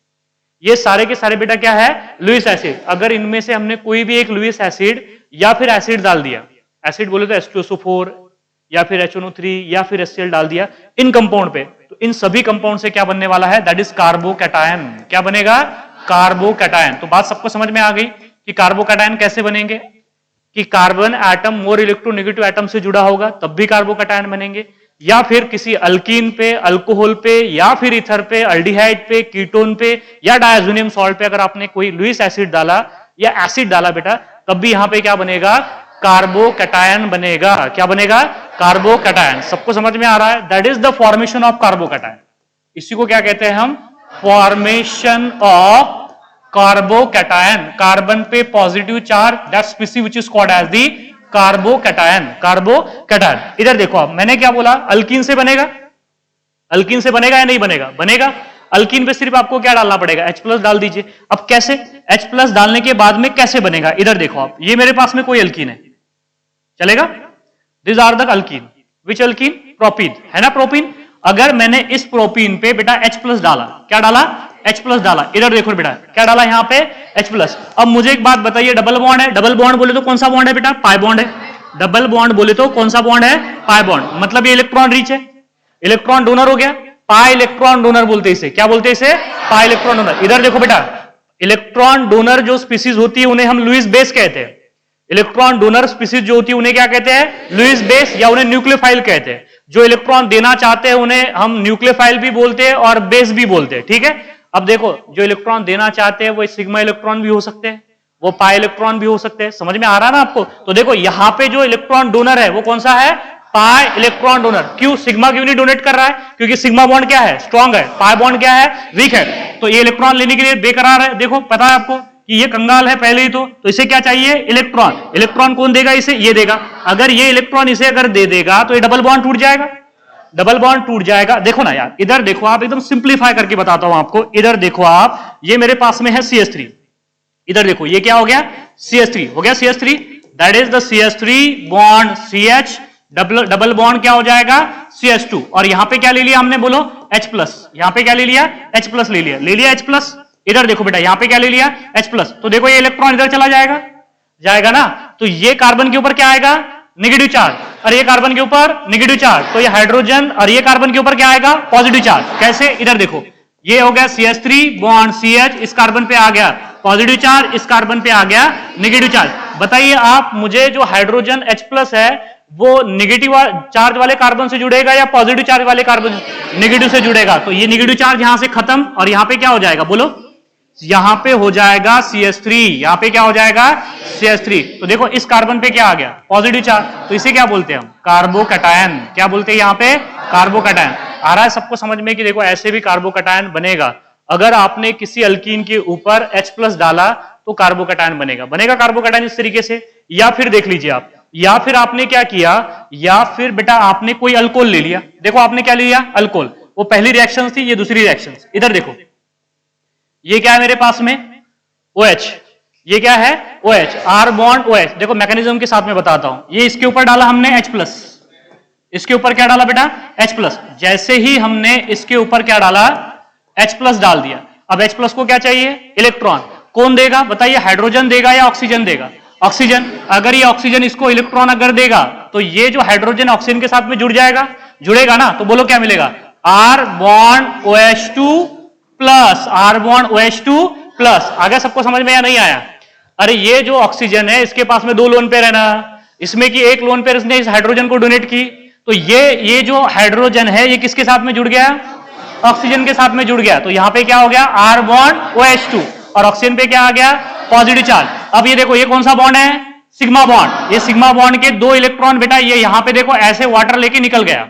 ये सारे के सारे बेटा क्या है लुईस एसिड। अगर इनमें से हमने कोई भी एक लुईस एसिड या फिर एसिड डाल दिया, एसिड बोले तो H2SO4 या फिर HNO3 या फिर HCl डाल दिया इन कंपाउंड पे, तो इन सभी कंपाउंड से क्या बनने वाला है, दैट इज कार्बोकैटायन। क्या बनेगा, कार्बोकैटायन। तो बात सबको समझ में आ गई कि कार्बोकैटायन कैसे बनेंगे, कि carbon atom more electronegative atom से जुड़ा होगा तब भी कार्बोकैटायन बनेंगे, या फिर किसी अल्कीन पे, अल्कोहल पे, या फिर ईथर पे, अल्डिहाइड पे, कीटोन पे या डायजोनियम सॉल्ट पे अगर आपने कोई लुईस एसिड डाला या एसिड डाला बेटा, तब भी यहां पे क्या बनेगा, कार्बोकैटायन बनेगा। क्या बनेगा, कार्बोकैटायन। सबको समझ में आ रहा है, that is the formation of carbocation. इसी को क्या कहते हैं हम, फॉर्मेशन ऑफ कार्बोकैटायन। कार्बन पे positive charge, that species which is called as the carbocation. Carbocation. इधर देखो आप, मैंने क्या बोला, अल्कीन से बनेगा, अल्कीन से बनेगा या नहीं बनेगा, बनेगा। अल्कीन पे सिर्फ आपको क्या डालना पड़ेगा, H+ डाल दीजिए। अब कैसे, H+ डालने के बाद में कैसे बनेगा, इधर देखो आप, ये मेरे पास में कोई अल्कीन है, चलेगा, this are the alkene. Which alkene, propene, है ना प्रोपीन। अगर मैंने इस प्रोपीन पे बेटा H+ डाला, क्या डाला, H+ डाला, इधर देखो बेटा क्या डाला यहां पे, H+। अब मुझे एक बात बताइए, डबल बॉन्ड है, डबल बॉन्ड बोले तो कौन सा बॉन्ड है बेटा, पाई बॉन्ड है। डबल बॉन्ड बोले तो कौन सा बॉन्ड है, पाई बॉन्ड। मतलब ये इलेक्ट्रॉन रिच है, इलेक्ट्रॉन डोनर हो गया, पाई इलेक्ट्रॉन डोनर बोलते इसे, क्या बोलते इसे, पाई इलेक्ट्रॉन डोनर। इधर देखो बेटा, इलेक्ट्रॉन डोनर जो स्पीसीज होती है उन्हें हम लुईस बेस कहते हैं। इलेक्ट्रॉन डोनर स्पीसीज जो होती है उन्हें क्या कहते हैं, लुईस बेस, या उन्हें न्यूक्लियोफाइल कहते हैं। जो इलेक्ट्रॉन देना चाहते हैं उन्हें हम न्यूक्लियोफाइल भी बोलते हैं और बेस भी बोलते हैं, ठीक है। अब देखो, जो इलेक्ट्रॉन देना चाहते हैं वो सिग्मा इलेक्ट्रॉन भी हो सकते हैं, वो पाई इलेक्ट्रॉन भी हो सकते हैं। समझ में आ रहा ना आपको। तो देखो यहां पे जो इलेक्ट्रॉन डोनर है वो कौन सा है, पाई इलेक्ट्रॉन डोनर। क्यों, सिग्मा क्यों नहीं डोनेट कर रहा है, क्योंकि सिग्मा बॉन्ड क्या है, स्ट्रांग है, पाई बॉन्ड क्या है, वीक है। तो ये इलेक्ट्रॉन लेने के लिए बेकरार है। देखो पता है आपको कि ये कंगाल है पहले ही, तो इसे क्या चाहिए, इलेक्ट्रॉन। इलेक्ट्रॉन कौन देगा इसे, ये देगा। अगर ये इलेक्ट्रॉन इसे अगर दे देगा तो ये डबल बॉन्ड टूट जाएगा, डबल बॉन्ड टूट जाएगा। देखो ना यार, इधर देखो आप, एकदम सिंप्लीफाई करके बताता हूं आपको। इधर देखो आप, ये मेरे पास में है CH3, इधर देखो ये क्या हो गया, CH3 हो गया, CH3, that is the CH3 bond CH, double bond क्या हो जाएगा, CH2। और यहां पे क्या ले लिया हमने, बोलो H+। यहां पे क्या ले लिया, H+ ले लिया H+। इधर देखो बेटा, यहां पे क्या ले लिया, H+। तो देखो ये इलेक्ट्रॉन इधर चला जाएगा, जाएगा ना। तो ये कार्बन के ऊपर क्या आएगा, नेगेटिव चार्ज, और ये कार्बन के ऊपर नेगेटिव चार्ज। तो ये हाइड्रोजन और ये कार्बन के ऊपर क्या आएगा, पॉजिटिव चार्ज। कैसे, इधर देखो, ये हो गया CH3 बॉन्ड CH, इस कार्बन पे आ गया पॉजिटिव चार्ज, इस कार्बन पे आ गया नेगेटिव चार्ज। बताइए आप मुझे, जो हाइड्रोजन H+ है वो नेगेटिव चार्ज वाले कार्बन से जुड़ेगा या पॉजिटिव चार्ज वाले कार्बन, नेगेटिव से जुड़ेगा। तो ये नेगेटिव चार्ज यहां से खत्म, और यहां पे क्या हो जाएगा, बोलो, यहां पे हो जाएगा CH3, यहां पे क्या हो जाएगा, CH3। तो देखो इस कार्बन पे क्या आ गया, पॉजिटिव चार्ज। तो इसे क्या बोलते हैं हम, कार्बोकैटायन। क्या बोलते हैं यहां पे, कार्बोकैटायन। आ रहा है सबको समझ में कि देखो ऐसे भी कार्बोकैटायन बनेगा। अगर आपने किसी अल्कीन के ऊपर H+ डाला तो कार्बोकैटायन बनेगा, बनेगा कार्बोकैटायन इस तरीके से। या फिर देख लीजिए आप, या फिर आपने क्या किया, या फिर बेटा आपने कोई अल्कोहल ले लिया। देखो आपने क्या लिया, अल्कोहल। वो पहली रिएक्शन थी, ये दूसरी रिएक्शन। इधर देखो ये क्या है मेरे पास में, OH। ये क्या है, OH, R बॉन्ड OH। देखो मैकेनिज्म के साथ में बताता हूं। ये इसके ऊपर डाला हमने H+, इसके ऊपर क्या डाला बेटा, H+। जैसे ही हमने इसके ऊपर क्या डाला, H+ डाल दिया। अब H+ को क्या चाहिए, इलेक्ट्रॉन। कौन देगा बताइए, हाइड्रोजन देगा या ऑक्सीजन देगा, ऑक्सीजन। अगर ये ऑक्सीजन इसको इलेक्ट्रॉन अगर देगा तो ये जो हाइड्रोजन ऑक्सीजन के साथ में जुड़ जाएगा, जुड़ेगा ना। तो बोलो क्या मिलेगा, R bond OH2 plus, R bond OH2 plus. आगे सबको समझ में या नहीं आया। अरे ये जो ऑक्सीजन है इसके पास में 2 लोन पेयर है ना, इसमें की एक लोन पेयर इसने इस हाइड्रोजन को डोनेट की। तो ये जो हाइड्रोजन है ये किसके साथ में जुड़ गया, ऑक्सीजन के साथ में जुड़ गया। तो यहां पे क्या हो गया, R बॉन्ड OH2, और ऑक्सीजन पे क्या आ गया, पॉजिटिव चार्ज। अब ये देखो ये कौन सा बॉन्ड है, सिग्मा बॉन्ड। ये सिग्मा बॉन्ड के 2 इलेक्ट्रॉन बेटा ये यहां पे देखो ऐसे वाटर लेके निकल गया,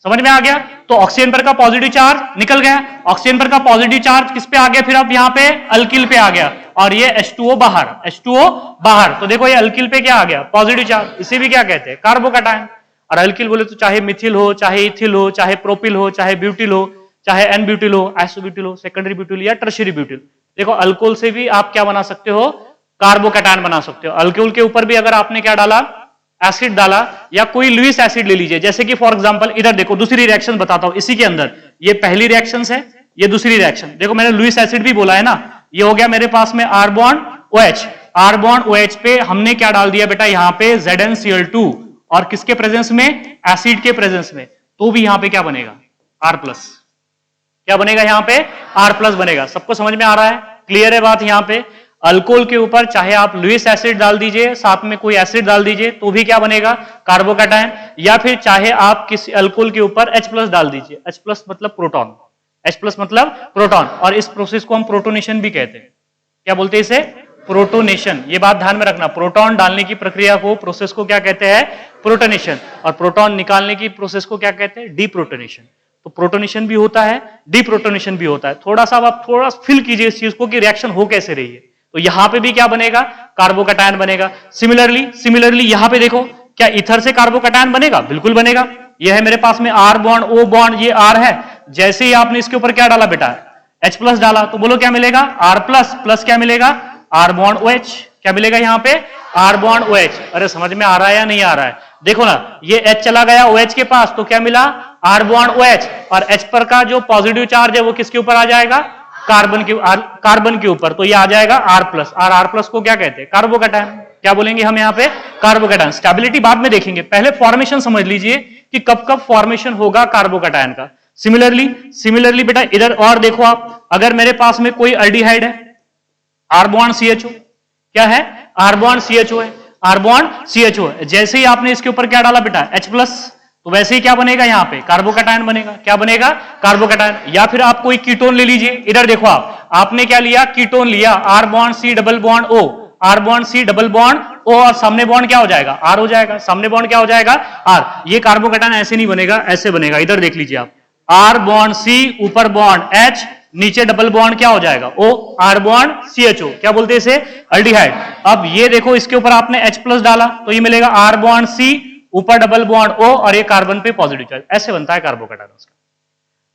समझ में आ गया। तो ऑक्सीजन पर का पॉजिटिव चार्ज निकल गया, ऑक्सीजन पर का पॉजिटिव चार्ज किस पे आ गया, फिर अब यहां पे अल्किल पे आ गया, और ये H2O बाहर, H2O बाहर। तो देखो ये अल्किल पे क्या आ गया, पॉजिटिव चार्ज। इसे भी क्या कहते हैं, कार्बोकैटायन। और अल्किल बोले तो चाहे मिथिल हो, चाहे इथिल हो, चाहे प्रोपिल हो, चाहे ब्यूटिल हो, चाहे एन ब्यूटिल हो, आइसोब्यूटिल हो, सेकेंडरी ब्यूटिल या टर्शियरी ब्यूटिल। देखो अल्कोहल से भी आप क्या बना सकते हो, कार्बोकैटायन बना सकते हो। अल्कोहल के ऊपर भी अगर आपने क्या डाला, एसिड डाला, या कोई लुईस एसिड ले लीजिए, जैसे कि फॉर एग्जांपल इधर देखो दूसरी रिएक्शन बताता हूं इसी के अंदर, ये पहली रिएक्शन है, ये दूसरी रिएक्शन, देखो मैंने लुईस एसिड भी बोला है ना, ये हो गया मेरे पास में R bond OH, R bond OH पे हमने क्या डाल दिया बेटा यहां पे ZnCl2, और किसके प्रेजेंस में, एसिड के प्रेजेंस में, तो भी यहां पे क्या बनेगा R+, क्या बनेगा यहां पे R+ बनेगा। सबको समझ में आ रहा है, क्लियर है बात। यहां पे अल्कोहल के ऊपर चाहे आप लुईस एसिड डाल दीजिए, साथ में कोई एसिड डाल दीजिए, तो भी क्या बनेगा, कार्बोकैटायन, या फिर चाहे आप किसी अल्कोहल के ऊपर H+ डाल दीजिए, H+ मतलब प्रोटॉन, H+ मतलब प्रोटॉन, और इस प्रोसेस को हम प्रोटोनेशन भी कहते हैं। क्या बोलते हैं इसे, प्रोटोनेशन। ये बात ध्यान में रखना, प्रोटॉन डालने की प्रक्रिया को, प्रोसेस को क्या कहते हैं, प्रोटोनेशन, और प्रोटॉन निकालने की प्रोसेस को क्या कहते हैं, डीप्रोटोनेशन। तो प्रोटोनेशन भी होता है, डीप्रोटोनेशन भी होता है। थोड़ा सा आप थोड़ा फील कीजिए इस चीज को कि रिएक्शन हो कैसे रही है। तो यहां पे भी क्या बनेगा, कार्बोकैटायन बनेगा। सिमिलरली यहां पे देखो, क्या ईथर से कार्बोकैटायन बनेगा, बिल्कुल बनेगा। यह है मेरे पास में R बॉन्ड O बॉन्ड, ये R है, जैसे ही आपने इसके ऊपर क्या डाला बेटा, H+ डाला, तो बोलो क्या मिलेगा, R+, क्या मिलेगा, R बॉन्ड OH, क्या मिलेगा यहां पे, R बॉन्ड OH। अरे समझ में आ रहा है या नहीं आ रहा है, देखो ना, ये H चला गया OH के पास, तो क्या मिला, R बॉन्ड OH, और H पर का जो पॉजिटिव चार्ज है वो किसके ऊपर आ जाएगा, कार्बन के ऊपर, तो ये आ जाएगा R+, और R+ को क्या कहते हैं, कार्बोकैटायन। क्या बोलेंगे हम यहाँ पे, कार्बोकैटायन। स्टेबिलिटी बाद में देखेंगे, पहले फॉर्मेशन समझ लीजिए कि कब कब फॉर्मेशन होगा कार्बोकैटायन का। सिमिलरली बेटा इधर और देखो आप, अगर मेरे पास में कोई अल्डिहाइड है, R बॉन्ड CHO, क्या है, R बॉन्ड CHO है, R बॉन्ड CHO है, जैसे ही आपने इसके ऊपर क्या डाला बेटा, H+, तो वैसे ही क्या बनेगा यहां पे, कार्बोकैटायन बनेगा। क्या बनेगा, कार्बोकैटायन। या फिर आप कोई कीटोन ले लीजिए, इधर देखो आपने क्या लिया, कीटोन लिया, R bond C double bond O, R bond C double bond O, और सामने बॉन्ड क्या हो जाएगा, R हो जाएगा, सामने बॉन्ड क्या हो जाएगा, R। ये कार्बोकैटायन ऐसे नहीं बनेगा, ऐसे बनेगा, इधर देख लीजिए आप, R बॉन्ड C, ऊपर बॉन्ड H, नीचे डबल बॉन्ड क्या हो जाएगा, O, R बॉन्ड CHO, क्या बोलते हैं इसे, अल्डिहाइड। अब ये देखो इसके ऊपर आपने H+ डाला, तो ये मिलेगा R बॉन्ड C, ऊपर डबल बॉन्ड O, और ये कार्बन पे पॉजिटिव चार्ज, ऐसे बनता है कार्बोकैटायन,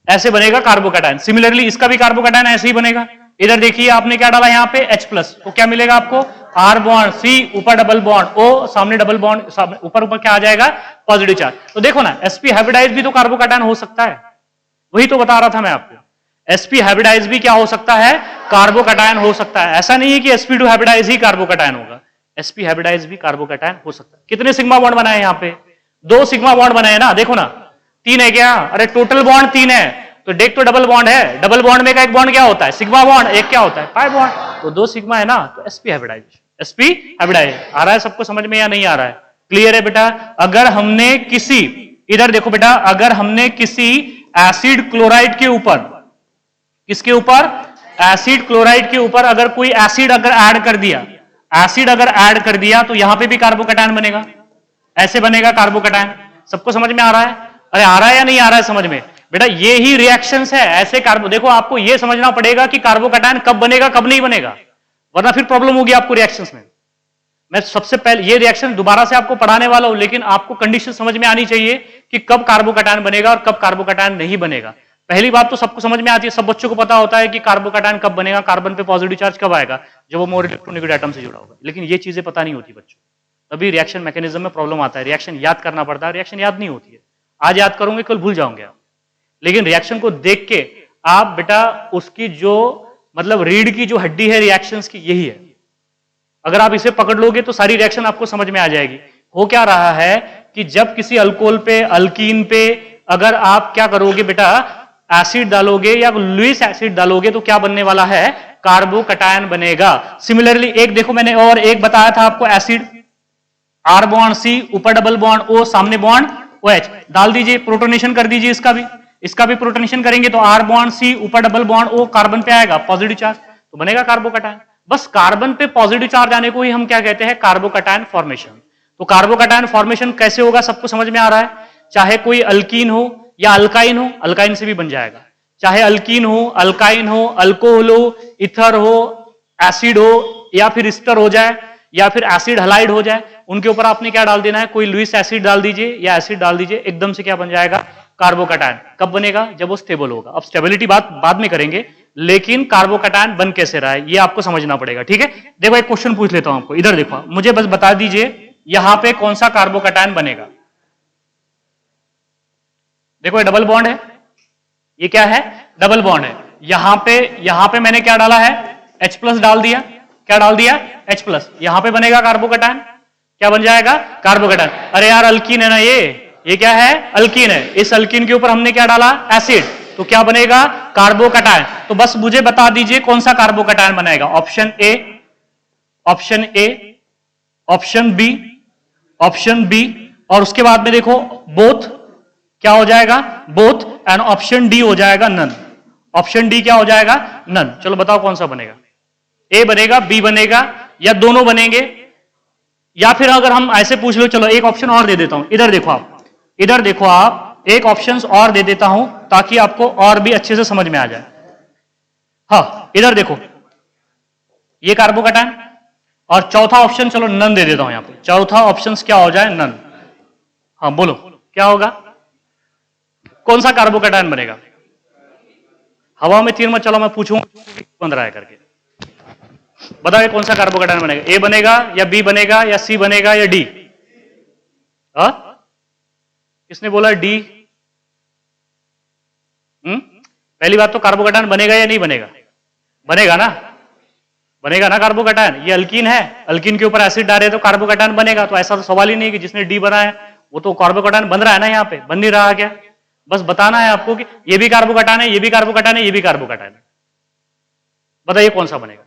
ऐसे बनेगा कार्बोकैटायन। सिमिलरली इसका भी कार्बोकैटायन ऐसे ही बनेगा। इधर देखिए आपने क्या डाला यहाँ पे H+, तो क्या मिलेगा आपको, R बॉन्ड C, ऊपर डबल बॉन्ड O, सामने डबल बॉन्ड, ऊपर क्या आ जाएगा, पॉजिटिव चार्ज। तो देखो ना, sp हाइब्रिडाइज भी तो कार्बोकैटायन हो सकता है, वही तो बता रहा था मैं आपको, sp हाइब्रिडाइज भी क्या हो सकता है, कार्बोकैटायन हो सकता है। ऐसा नहीं है कि sp2 हाइब्रिडाइज ही कार्बोकैटायन होगा, sp हाइब्रिडाइज भी कार्बोकैटायन हो सकता है। कितने सिग्मा बॉन्ड बनाए यहाँ पे, 2 सिग्मा बॉन्ड बनाए ना, देखो ना, 3 है क्या, अरे टोटल बॉन्ड 3 है, तो देख तो डबल बॉन्ड है, डबल बॉन्ड में का एक बॉन्ड क्या होता है, सिग्मा बॉन्ड, एक क्या होता है, पाई बॉन्ड, तो 2 सिग्मा है ना, तो sp हाइब्रिडाइज, sp हाइब्रिडाइज। आ रहा है सबको समझ में या नहीं आ रहा है, क्लियर है बेटा। अगर हमने किसी, इधर देखो बेटा, अगर हमने किसी एसिड क्लोराइड के ऊपर, किसके ऊपर, एसिड क्लोराइड के ऊपर अगर कोई एसिड अगर ऐड कर दिया, एसिड अगर ऐड कर दिया, तो यहां पे भी कार्बोकैटायन बनेगा, ऐसे बनेगा कार्बोकैटायन। सबको समझ में आ रहा है, अरे आ रहा है या नहीं आ रहा है समझ में बेटा, ये ही रिएक्शंस है ऐसे कार्बो। देखो आपको ये समझना पड़ेगा कि कार्बोकैटायन कब बनेगा कब नहीं बनेगा, वरना फिर प्रॉब्लम होगी आपको रिएक्शंस में। मैं सबसे पहले ये रिएक्शन दोबारा से आपको पढ़ाने वाला हूं, लेकिन आपको कंडीशन समझ में आनी चाहिए कि कब कार्बोकैटायन बनेगा और कब कार्बोकैटायन नहीं बनेगा। पहली बात तो सबको समझ में आती है, सब बच्चों को पता होता है कि कार्बोकैटायन कब बनेगा, कार्बन पे पॉजिटिव चार्ज कब आएगा, जब वो मोर इलेक्ट्रोनेगेटिव एटम से जुड़ा होगा। लेकिन ये चीजें पता नहीं होती बच्चों, तभी रिएक्शन मैकेनिज्म में प्रॉब्लम आता है। रिएक्शन याद करना पड़ता है, रिएक्शन याद नहीं होती है, आज याद करोगे कल भूल जाओगे आप। लेकिन रिएक्शन को देख के आप बेटा उसकी जो मतलब रीढ़ की जो हड्डी है रिएक्शंस की, यही है। अगर आप इसे पकड़ लोगे तो सारी रिएक्शन आपको समझ में आ जाएगी। हो क्या रहा है कि जब किसी अल्कोहल पे, अल्कीन पे अगर आप क्या करोगे बेटा, एसिड डालोगे या लुईस एसिड डालोगे, तो क्या बनने वाला है, कार्बोकैटायन बनेगा। सिमिलरली एक देखो मैंने और एक बताया था आपको, एसिड R बॉन्ड C, ऊपर डबल बॉन्ड O, सामने बॉन्ड OH डाल दीजिए, प्रोटोनेशन कर दीजिए, इसका भी प्रोटोनेशन करेंगे तो R बॉन्ड C, ऊपर डबल बॉन्ड O, कार्बन पे आएगा पॉजिटिव चार्ज, तो बनेगा कार्बोकैटायन। बस कार्बन पे पॉजिटिव चार्ज आने को ही हम क्या कहते हैं, कार्बोकैटायन फॉर्मेशन। तो कार्बोकैटायन फॉर्मेशन कैसे होगा सबको समझ में आ रहा है। चाहे कोई अल्कीन हो या अल्काइन हो, अल्काइन से भी बन जाएगा, चाहे अल्कीन हो, अल्काइन हो, अल्कोहल हो, इथर हो, एसिड हो, या फिर इस्टर हो जाए, या फिर एसिड हलाइड हो जाए, उनके ऊपर आपने क्या डाल देना है, कोई लुईस एसिड डाल दीजिए या एसिड डाल दीजिए, एकदम से क्या बन जाएगा, कार्बोकैटायन। कब बनेगा, जब वो स्टेबल होगा। अब स्टेबिलिटी बात बाद में करेंगे, लेकिन कार्बोकैटायन बन कैसे रहा है ये आपको समझना पड़ेगा, ठीक है। देखो एक क्वेश्चन पूछ लेता हूं आपको, इधर देखो, मुझे बस बता दीजिए यहां पे कौन सा कार्बोकैटायन बनेगा? देखो ये डबल बॉन्ड है, ये क्या है? डबल बॉन्ड है। यहां पे मैंने क्या डाला है? H प्लस डाल दिया। क्या डाल दिया? H plus. यहां पे बनेगा कार्बोकैटायन, क्या बन जाएगा? कार्बोकैटायन। अरे यार अल्कीन है ना ये क्या है? अल्कीन है। इस अल्कीन के ऊपर हमने क्या डाला? एसिड, तो क्या बनेगा? कार्बोकैटायन। तो बस मुझे बता दीजिए कौन सा कार्बोकैटायन बनेगा? Option A, option A, option B, option B, और उसके बाद में देखो बोथ, क्या हो जाएगा? बोथ, एंड ऑप्शन डी हो जाएगा नन। ऑप्शन डी क्या हो जाएगा? नन। चलो बताओ कौन सा बनेगा? ए बनेगा, बी बनेगा, या दोनों बनेंगे? या फिर अगर हम ऐसे पूछ लो, चलो एक ऑप्शन और दे देता हूं, इधर देखो आप, इधर देखो आप, एक ऑप्शन और दे देता हूं ताकि आपको और भी अच्छे से समझ में आ जाए। हाँ इधर देखो, ये कार्बोकैटायन, और चौथा ऑप्शन चलो नन दे देता हूं यहां पे। चौथा ऑप्शन क्या हो जाए? नन। हाँ बोलो क्या होगा? कौन सा कार्बोकैटायन बनेगा? हवा में तीर मत चलो, मैं पूछूंगा बन रहा है करके बताओ कौन सा कार्बोकैटायन बनेगा? ए बनेगा या बी बनेगा या सी बनेगा या डी? किसने बोला डी? पहली बात तो कार्बोकैटायन बनेगा या नहीं बनेगा? बनेगा ना, बनेगा ना कार्बोकैटायन। ये अल्कीन है, अल्कीन के ऊपर एसिड डाले तो कार्बोकैटायन बनेगा। तो ऐसा तो सवाल ही नहीं कि जिसने डी बना है वो तो कार्बोकैटायन बन रहा है ना, यहां पे बन नहीं रहा क्या? बस बताना है आपको कि ये भी कार्बोकैटायन है, ये भी कार्बोकैटायन है, ये भी कार्बोकैटायन है। बताइए कौन सा बनेगा?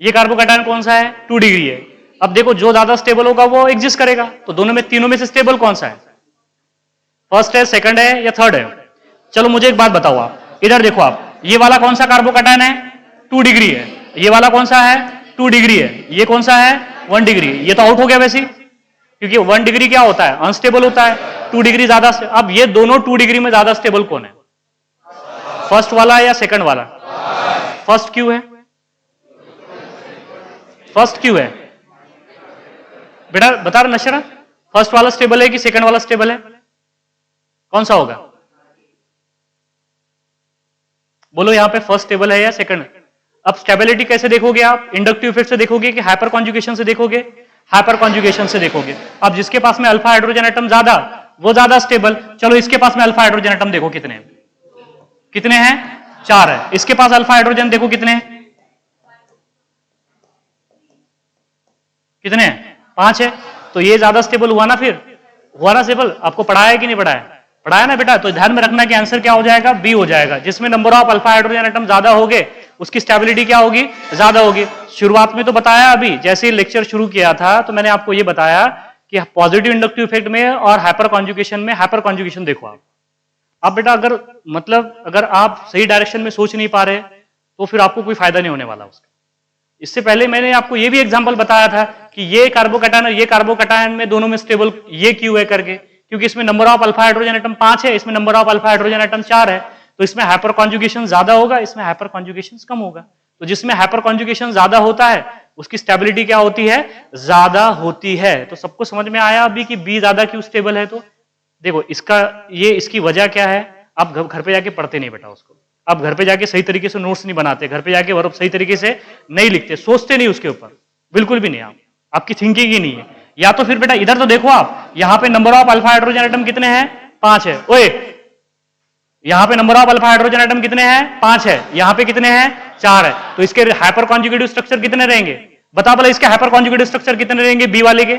ये कार्बोकैटायन कौन सा है? 2 डिग्री है। अब देखो जो ज्यादा स्टेबल होगा वो एग्जिस्ट करेगा। तो दोनों में, तीनों में से स्टेबल कौन सा है? फर्स्ट है, सेकंड है, या थर्ड है? चलो मुझे एक बात बताओ आप, इधर देखो आप, ये वाला कौन सा कार्बोकैटायन है? 2 डिग्री है। ये वाला कौन सा है? 2 डिग्री है। ये कौन सा है? 1 डिग्री। ये तो आउट हो गया वैसे, क्योंकि 1 डिग्री क्या होता है? अनस्टेबल होता है। 2 डिग्री ज्यादा। अब ये दोनों 2 डिग्री में ज्यादा स्टेबल कौन है? फर्स्ट वाला या सेकंड वाला? फर्स्ट क्यों है? फर्स्ट क्यों है बेटा? बता रहा नशरा, फर्स्ट वाला स्टेबल है कि सेकंड वाला स्टेबल है? कौन सा होगा? बोलो यहां पे फर्स्ट स्टेबल है या सेकंड? अब स्टेबिलिटी कैसे देखोगे आप? इंडक्टिव इफेक्ट से देखोगे कि हाइपर कॉन्जुगेशन से देखोगे? हाइपर कॉन्जुगेशन से देखोगे। अब जिसके पास में अल्फा हाइड्रोजन एटम ज्यादा, वो ज्यादा स्टेबल। चलो इसके पास में अल्फा हाइड्रोजन एटम देखो कितने हैं? कितने हैं? 4 है। इसके पास अल्फा हाइड्रोजन देखो कितने हैं? कितने हैं? 5 है। तो ये ज्यादा स्टेबल हुआ ना, फिर हुआ ना स्टेबल। आपको पढ़ाया है कि नहीं पढ़ाया? पढ़ाया ना बेटा। तो ध्यान में रखना कि आंसर क्या हो जाएगा? बी हो जाएगा। जिसमें number of alpha hydrogen atom ज्यादा होंगे उसकी स्टेबिलिटी क्या होगी? ज्यादा होगी। शुरुआत में तो बताया, अभी जैसे ही लेक्चर शुरू किया था तो मैंने आपको ये बताया कि पॉजिटिव इंडक्टिव इफेक्ट में और हाइपर कॉन्जुगेशन में, हाइपर कॉन्जुगेशन देखो आप बेटा, अगर मतलब अगर आप सही डायरेक्शन में सोच नहीं पा रहे तो फिर आपको कोई फायदा नहीं होने वाला उसका। इससे पहले मैंने आपको ये भी एग्जांपल बताया था कि ये कार्बोकैटायन और ये कार्बोकैटायन में दोनों में स्टेबल ये क्यों है करके, क्योंकि इसमें number of alpha hydrogen atom 5 है, इसमें number of alpha hydrogen atom 4 है। तो इसमें हाइपर कॉन्जुगेशन ज्यादा होगा, इसमें हाइपर कॉन्जुगेशन कम होगा। तो जिसमें हाइपर कॉन्जुगेशन ज्यादा होता है उसकी स्टेबिलिटी क्या होती है? ज्यादा होती है। तो सबको समझ में आया अभी कि बी ज्यादा क्यों स्टेबल है? तो देखो इसकी वजह क्या है? आप घर पे जाके पढ़ते नहीं बेटा उसको, आप घर पे जाके सही तरीके से नोट्स नहीं बनाते, घर पे जाके वर्ब सही तरीके से नहीं लिखते, सोचते नहीं उसके ऊपर, बिल्कुल भी नहीं। आपकी थिंकिंग ही नहीं है। या तो फिर बेटा इधर तो देखो आप, यहां पे number of alpha hydrogen atom कितने हैं? 5 है। ओए यहां पे number of alpha hydrogen atom कितने हैं? 5 है। यहां पे कितने हैं? 4 है। तो इसके हाइपर कॉन्जुगेटिव स्ट्रक्चर कितने रहेंगे? बता बोला इसके हाइपर कॉन्जुगेटिव स्ट्रक्चर कितने रहेंगे? बी वाले के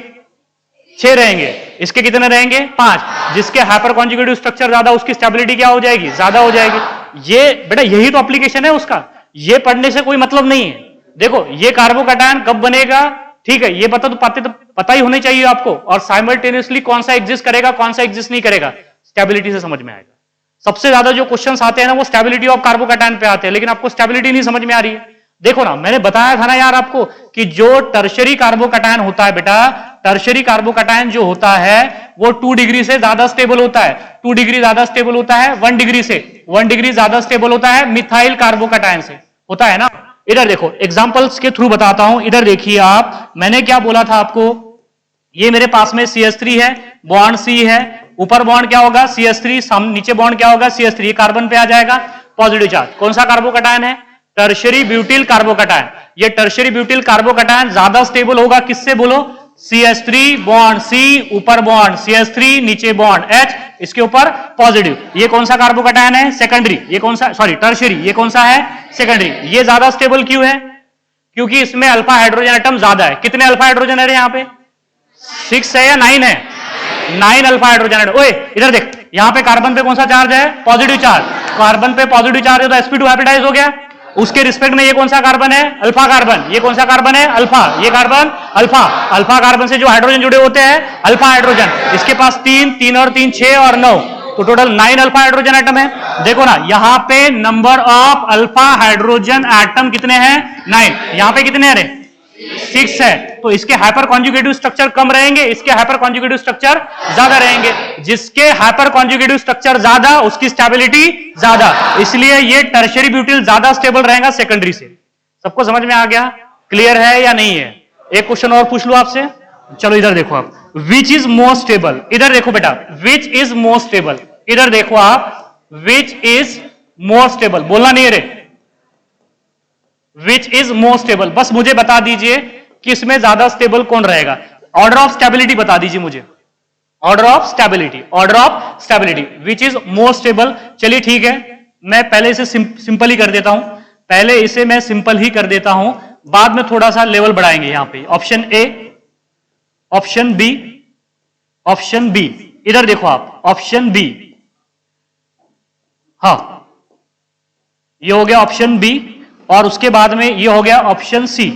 6 रहेंगे। इसके कितने रहेंगे? 5। जिसके हाइपर कॉन्जुगेटिव स्ट्रक्चर ज्यादा उसकी स्टेबिलिटी क्या हो जाएगी? ज्यादा हो जाएगी। ये बेटा यही तो एप्लीकेशन है उसका, ये पढ़ने से कोई मतलब नहीं है। देखो ये कार्बोकैटायन कब बनेगा, ठीक है, ये पता ही होनी चाहिए आपको, और साइमल्टेनियसली कौन सा एग्जिस्ट करेगा कौन सा एग्जिस्ट नहीं करेगा, स्टेबिलिटी से समझ में आएगा। सबसे ज्यादा जो क्वेश्चंस आते हैं ना वो स्टेबिलिटी ऑफ कार्बोकैटायन पे आते हैं, लेकिन आपको स्टेबिलिटी नहीं समझ में आ रही है। देखो ना, मैंने बताया था ना यार आपको कि जो टर्शरी कार्बोकैटायन होता है बेटा, टर्शरी कार्बोकैटायन जो होता है वो 2 डिग्री से ज्यादा स्टेबल होता है। 2 डिग्री ज्यादा स्टेबल होता है 1 डिग्री से, 1 डिग्री ज्यादा स्टेबल होता है मिथाइल कार्बोकैटायन से, होता है ना। इधर देखो एग्जांपल्स के थ्रू बताता हूं। इधर देखिए आप, मैंने क्या बोला था आपको, ये मेरे पास में CH3 है, बॉन्ड C है, ऊपर बॉन्ड क्या होगा? CH3, नीचे बॉन्ड क्या होगा? CH3, कार्बन पे आ जाएगा पॉजिटिव चार्ज। कौन सा कार्बोकैटायन है? Tertiary butyl carbocation. ये टर्शरी ब्यूटिल कार्बोकैटायन ज्यादा स्टेबल होगा किससे बोलो? CH3 बॉन्ड C ऊपर बॉन्ड CH3 नीचे बॉन्ड H इसके ऊपर पॉजिटिव। ये कौन सा कार्बोकैटायन है? सेकेंडरी। ये कौन सा, सॉरी टर्शरी। ये कौन सा है? सेकेंडरी। ये ज्यादा स्टेबल क्यों है? क्योंकि इसमें अल्फा हाइड्रोजन एटम ज्यादा है। कितने अल्फा हाइड्रोजन है यहाँ पे? 6 है या 9 है? 9 अल्फा हाइड्रोजन एटम। ओए इधर देख, यहाँ पे कार्बन पे कौन सा चार्ज है? Positive charge. कार्बन पे पॉजिटिव चार्ज है तो sp2 हाइब्रिडाइज हो गया। उसके रिस्पेक्ट में ये कौन सा कार्बन है? Alpha carbon. ये कौन सा कार्बन है? अल्फा। ये कार्बन अल्फा। अल्फा कार्बन से जो हाइड्रोजन जुड़े होते हैं अल्फा हाइड्रोजन। इसके पास 3 और 3 6 और 9, तो टोटल 9 अल्फा हाइड्रोजन एटम है। देखो ना यहां पे number of alpha hydrogen atom कितने हैं? 9। यहां पे कितने हैं? 6 है। तो इसके हाइपर कॉन्जुगेटिव स्ट्रक्चर कम रहेंगे, इसके हाइपर कॉन्जुगेटिव स्ट्रक्चर ज्यादा रहेंगे। जिसके हाइपर कॉन्जुगेटिव स्ट्रक्चर ज्यादा उसकी स्टेबिलिटी ज्यादा, इसलिए ये टर्शरी ब्यूटिल ज्यादा स्टेबल रहेगा सेकेंडरी से। सबको समझ में आ गया? क्लियर है या नहीं है? एक क्वेश्चन और पूछ लो आपसे। चलो इधर देखो आप, विच इज मोस्ट स्टेबल। इधर देखो बेटा, विच इज मोस्ट स्टेबल। इधर देखो आप, विच इज मोस्ट स्टेबल। बोलना नहीं है रे, विच इज मोस्ट स्टेबल। बस मुझे बता दीजिए कि इसमें ज्यादा स्टेबल कौन रहेगा। ऑर्डर ऑफ स्टेबिलिटी बता दीजिए मुझे। Order of stability, order of stability, which is most stable. चलिए ठीक है, मैं पहले इसे सिंपल ही कर देता हूं। पहले इसे मैं सिंपल ही कर देता हूं, बाद में थोड़ा सा लेवल बढ़ाएंगे। यहां पे option A, option B, option B. इधर देखो आप, ऑप्शन बी। हाँ, ये हो गया ऑप्शन बी, और उसके बाद में ये हो गया ऑप्शन सी।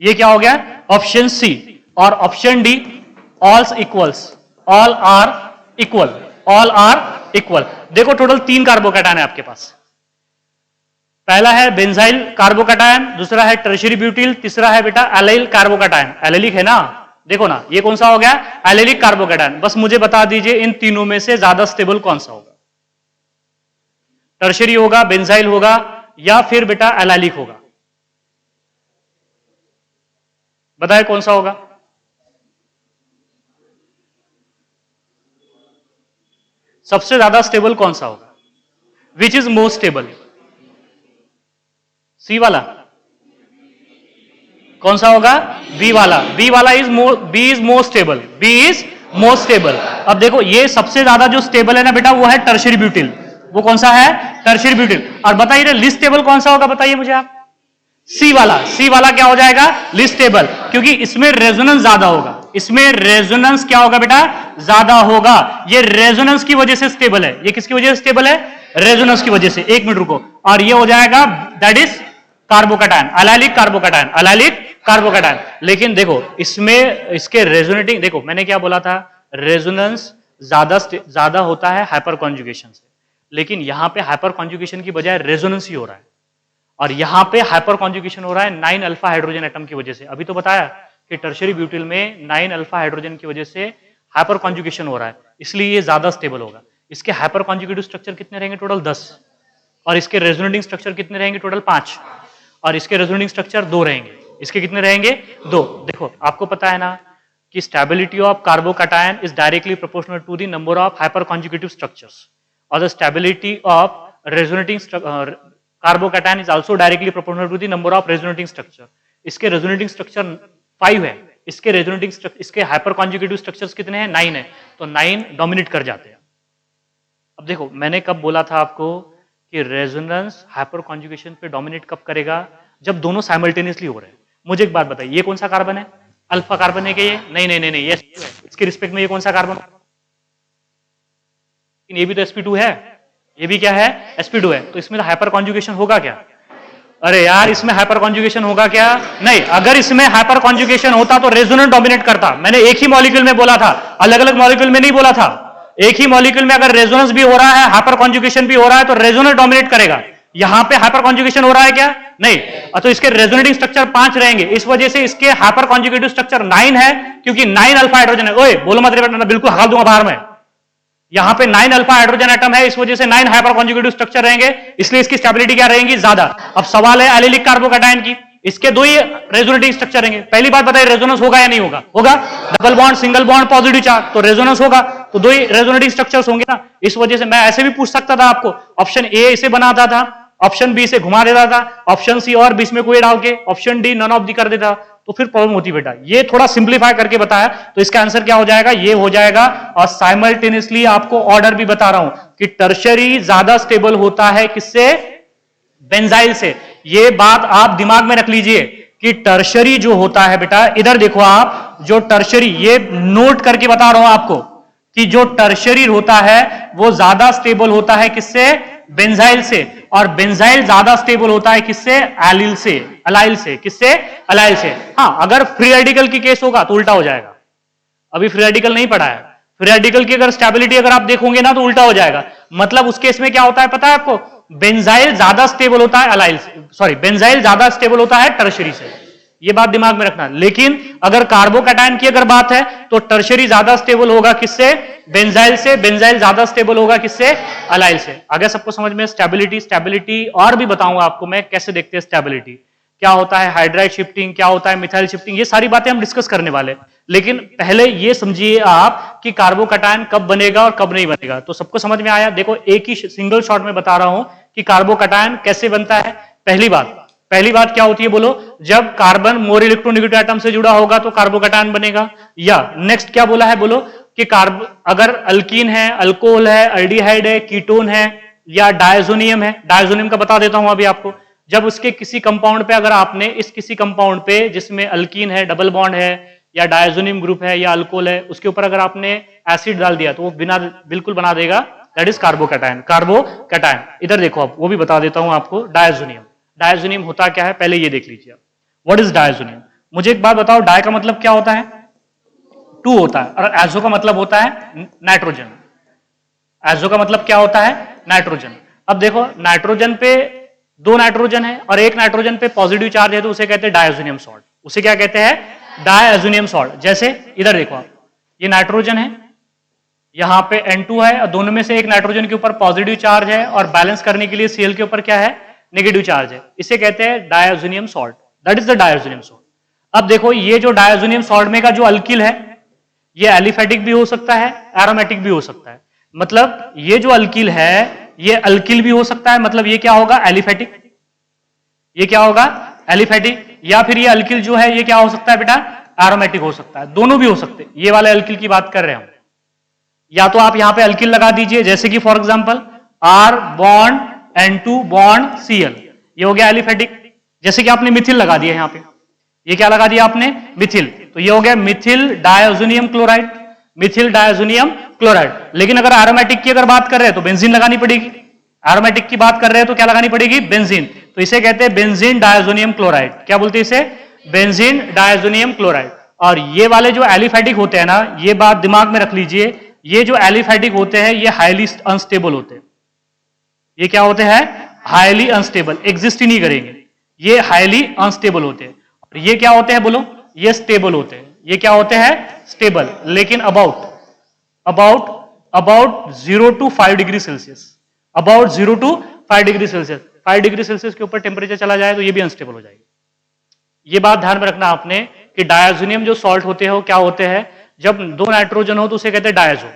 ये क्या हो गया? Option C. और option D, all equals, all are equal, all are equal. देखो टोटल 3 कार्बोकैटायन है आपके पास। पहला है बेंजाइल कार्बोकैटायन, दूसरा है टर्शरी ब्यूटिल, तीसरा है बेटा एलाइल कार्बोकैटायन। एलेलिक है ना, देखो ना ये कौन सा हो गया? Allylic carbocation. बस मुझे बता दीजिए इन तीनों में से ज्यादा स्टेबल कौन सा होगा? टर्शरी होगा, बेंजाइल होगा, या फिर बेटा एलाइलिक होगा? बताए कौन सा होगा? सबसे ज्यादा स्टेबल कौन सा होगा? Which is most stable? C वाला। कौन सा होगा? बी वाला। बी वाला is B is most stable, B is most stable. अब देखो ये सबसे ज्यादा जो स्टेबल है ना बेटा वो है टर्शरी ब्यूटिल। वो कौन सा है? Tertiary butyl. और बताइए लिस्ट स्टेबल कौन सा होगा? बताइए मुझे आप। सी वाला। सी वाला क्या हो जाएगा? लिस्ट स्टेबल, क्योंकि इसमें रेजोनेंस ज्यादा होगा। इसमें रेजोनेंस क्या होगा बेटा? ज्यादा होगा। ये रेजोनेंस की वजह से स्टेबल है। ये किसकी वजह से स्टेबल है? रेजोनेंस की वजह से। एक मिनट रुको, और ये हो जाएगा that is carbocation, allylic carbocation, allylic carbocation. लेकिन देखो इसमें इसके रेजोनेटिंग, देखो मैंने क्या बोला था, रेजोनेंस ज्यादा होता है हाइपर कॉन्जुगेशन से, लेकिन यहां पे हाइपर कॉन्जुगेशन की बजाय रेजोनेंस ही हो रहा है। और यहां पे हाइपर कॉन्जुगेशन हो रहा है 9 अल्फा हाइड्रोजन एटम की वजह से। अभी तो बताया कि टर्शरी ब्यूटिल में 9 अल्फा हाइड्रोजन की वजह से हाइपर कॉन्जुगेशन हो रहा है, इसलिए ये ज्यादा स्टेबल होगा। इसके हाइपर कॉन्जुगेटिव स्ट्रक्चर कितने रहेंगे? टोटल 10। और इसके रेजोनेटिंग स्ट्रक्चर कितने रहेंगे? टोटल 5। और इसके रेजोनेटिंग स्ट्रक्चर 2 रहेंगे। इसके कितने रहेंगे? 2। देखो आपको पता है ना कि stability of carbocation is directly proportional to the number of hyperconjugative structures, और the stability of resonating carbocation is also directly proportional to the number of resonating structure. इसके रेजोनेटिंग स्ट्रक्चर 5 है, इसके रेजोनेटिंग इसके हाइपर कॉन्जुगेटिव स्ट्रक्चर्स कितने हैं? 9 है, तो 9 डोमिनेट कर जाते हैं। अब देखो मैंने कब बोला था आपको कि रेजोनेंस हाइपर कॉन्जुगेशन पे डोमिनेट कब करेगा? जब दोनों साइमल्टेनियसली हो रहे हैं। मुझे एक बात बताइए, ये कौन सा कार्बन है? अल्फा कार्बन है क्या ये? नहीं नहीं नहीं नहीं, ये इसके रिस्पेक्ट में ये कौन सा कार्बन? ये भी तो sp2 है, ये भी क्या है? sp2 है। तो इसमें तो हाइपर कॉन्जुगेशन होगा क्या? अरे यार इसमें हाइपर कॉन्जुगेशन होगा क्या? नहीं। अगर इसमें हाइपर कॉन्जुगेशन होता तो रेजोनेंस डोमिनेट करता। मैंने एक ही मॉलिक्यूल में बोला था, अलग अलग मॉलिक्यूल में नहीं बोला था। एक ही मॉलिक्यूल में अगर रेजोनेंस भी हो रहा है, हाइपर कॉन्जुगेशन भी हो रहा है, तो रेजोनेंस डोमिनेट करेगा। यहां पे हाइपर कॉन्जुगेशन हो रहा है क्या? नहीं। तो इसके रेजोनेटिंग स्ट्रक्चर 5 रहेंगे, इस वजह से इसके हाइपर कॉन्जुगेटिव स्ट्रक्चर 9 है, क्योंकि 9 अल्फा हाइड्रोजन है। ओए बोलो मत रे बेटा, बिल्कुल हटा दूंगा बाहर में। यहां पे 9 अल्फा हाइड्रोजन एटम है, इस वजह से 9 हाइपर कॉन्जुगेटिव स्ट्रक्चर रहेंगे, इसलिए इसकी स्टेबिलिटी क्या रहेगी? ज्यादा। अब सवाल है एलिलिक कार्बोकैटायन की, इसके 2 ही रेजोनेटिंग स्ट्रक्चर रहेंगे। पहली बात बताइए, रेजोनेंस होगा या नहीं होगा? होगा। Double bond, single bond, positive charge, तो रेजोनेंस होगा, तो 2 ही रेजोनेटिंग स्ट्रक्चर्स होंगे ना। इस वजह से मैं ऐसे भी पूछ सकता था आपको, ऑप्शन ए इसे बनाता था, ऑप्शन बी से घुमा देता था, ऑप्शन सी और बीच में कोई डाल के option D none of the कर देता, तो फिर प्रॉब्लम होती बेटा। ये थोड़ा सिंप्लीफाई करके बताया, तो इसका आंसर क्या हो जाएगा, ये हो जाएगा। और साइमल्टेनियसली आपको ऑर्डर भी बता रहा हूं कि टर्शरी ज्यादा स्टेबल होता है किससे, बेंजाइल से। ये बात आप दिमाग में रख लीजिए कि टर्शरी जो होता है बेटा, इधर देखो आप, जो टर्शरी, ये नोट करके बता रहा हूं आपको कि जो टर्शरी होता है वो ज्यादा स्टेबल होता है किससे, बेंजाइल से। और बेंजाइल ज्यादा स्टेबल होता है किससे, एलिल से, अलाइल से, किससे, अलाइल से। हाँ, अगर फ्री रेडिकल की केस होगा तो उल्टा हो जाएगा। अभी फ्री रेडिकल नहीं पढ़ा है, फ्री रेडिकल की अगर स्टेबिलिटी अगर आप देखोगे ना तो उल्टा हो जाएगा। मतलब उस केस में क्या होता है पता है आपको, बेंजाइल ज्यादा स्टेबल होता है अलाइल से, सॉरी बेंजाइल ज्यादा स्टेबल होता है टर्शरी से। ये बात दिमाग में रखना। लेकिन अगर कार्बोकैटायन की अगर बात है तो टर्शरी ज्यादा स्टेबल होगा किससे, बेंजाइल से, बेंजाइल ज्यादा स्टेबल होगा किससे, अलाइल से। अगर सबको समझ में, स्टेबिलिटी और भी बताऊंगा आपको मैं कैसे देखते हैं स्टेबिलिटी, क्या होता है हाइड्राइड शिफ्टिंग, क्या होता है मिथाइल शिफ्टिंग, ये सारी बातें हम डिस्कस करने वाले। लेकिन पहले ये समझिए आप कि कार्बोकैटायन कब बनेगा और कब नहीं बनेगा। तो सबको समझ में आया। देखो एक ही सिंगल शॉट में बता रहा हूं कि कार्बोकैटायन कैसे बनता है। पहली बात क्या होती है बोलो, जब कार्बन मोर इलेक्ट्रोनेगेटिव एटम से जुड़ा होगा तो कार्बोकैटायन बनेगा। या नेक्स्ट क्या बोला है बोलो कि अगर अल्कीन है, अल्कोहल है, अल्डिहाइड है, कीटोन है या डायजोनियम है। डायजोनियम का बता देता हूं अभी आपको। जब उसके किसी कंपाउंड पे अगर आपने इस किसी कंपाउंड पे जिसमें अल्कीन है, डबल बॉन्ड है या डायजोनियम ग्रुप है या अल्कोहल है, उसके ऊपर अगर आपने एसिड डाल दिया तो वो बिल्कुल बना देगा, दैट इज कार्बोकैटायन। इधर देखो आप, वो भी बता देता हूं आपको। डायजोनियम होता क्या है पहले ये देख लीजिए। What is diazonium? मुझे एक बात बताओ, डाय का मतलब क्या होता है, टू होता है, और एजो का मतलब होता है नाइट्रोजन। एजो का मतलब क्या होता है, नाइट्रोजन। अब देखो नाइट्रोजन पे दो नाइट्रोजन है और एक नाइट्रोजन पे पॉजिटिव चार्ज है तो उसे कहते हैं डायजोनियम सॉल्ट। उसे क्या कहते हैं, डायजोनियम सॉल्ट। जैसे इधर देखो आप, ये नाइट्रोजन है, यहां पे N2 है और दोनों में से एक नाइट्रोजन के ऊपर पॉजिटिव चार्ज है और बैलेंस करने के लिए Cl के ऊपर क्या है, नेगेटिव चार्ज है। इसे कहते हैं diazonium salt, that is the diazonium salt. अब देखो ये जो डायजोनियम सॉल्ट में का जो अल्किल है, ये एलिफेटिक भी हो सकता है, एरोमेटिक भी हो सकता है। मतलब ये जो अल्किल है ये अल्किल भी हो सकता है, मतलब ये क्या होगा, एलिफेटिक। ये क्या होगा, एलिफेटिक। या फिर ये अल्किल जो है ये क्या हो सकता है बेटा, एरोमेटिक हो सकता है। दोनों भी हो सकते हैं। ये वाले अल्किल की बात कर रहे हैं हम। या तो आप यहां पे अल्किल लगा दीजिए, जैसे कि for example R bond N2 bond Cl, ये हो गया एलिफेटिक। जैसे कि आपने मिथिल लगा दिया यहां पे, ये क्या लगा दिया आपने, मिथिल, तो ये हो गया Mithil diazonium chloride, Mithil diazonium chloride. लेकिन अगर एरोमेटिक की अगर बात कर रहे हैं तो बेंजीन लगानी पड़ेगी। एरोमेटिक की बात कर रहे हैं तो क्या लगानी पड़ेगी, बेंजीन। तो इसे कहते हैं बेंजीन डायजोनियम क्लोराइड। क्या बोलते हैं इसे, बेंजीन डायजोनियम क्लोराइड। और ये वाले जो एलिफेटिक होते हैं ना, ये बात दिमाग में रख लीजिए, ये जो एलिफेटिक होते हैं ये हाईली अनस्टेबल होते हैं। ये क्या होते हैं, हाईली अनस्टेबल, एग्जिस्ट ही नहीं करेंगे, ये हाईली अनस्टेबल होते हैं। और ये क्या होते हैं बोलो, ये स्टेबल होते हैं। ये क्या होते हैं, स्टेबल, लेकिन about 0 to 5 degree Celsius, about 0 to 5 degree Celsius. 5 degree Celsius के ऊपर टेम्परेचर चला जाए तो ये भी अनस्टेबल हो जाएगी। ये बात ध्यान में रखना आपने कि डायजोनियम जो सॉल्ट होते हैं वो क्या होते हैं, जब दो नाइट्रोजन हो तो उसे कहते हैं डायजो,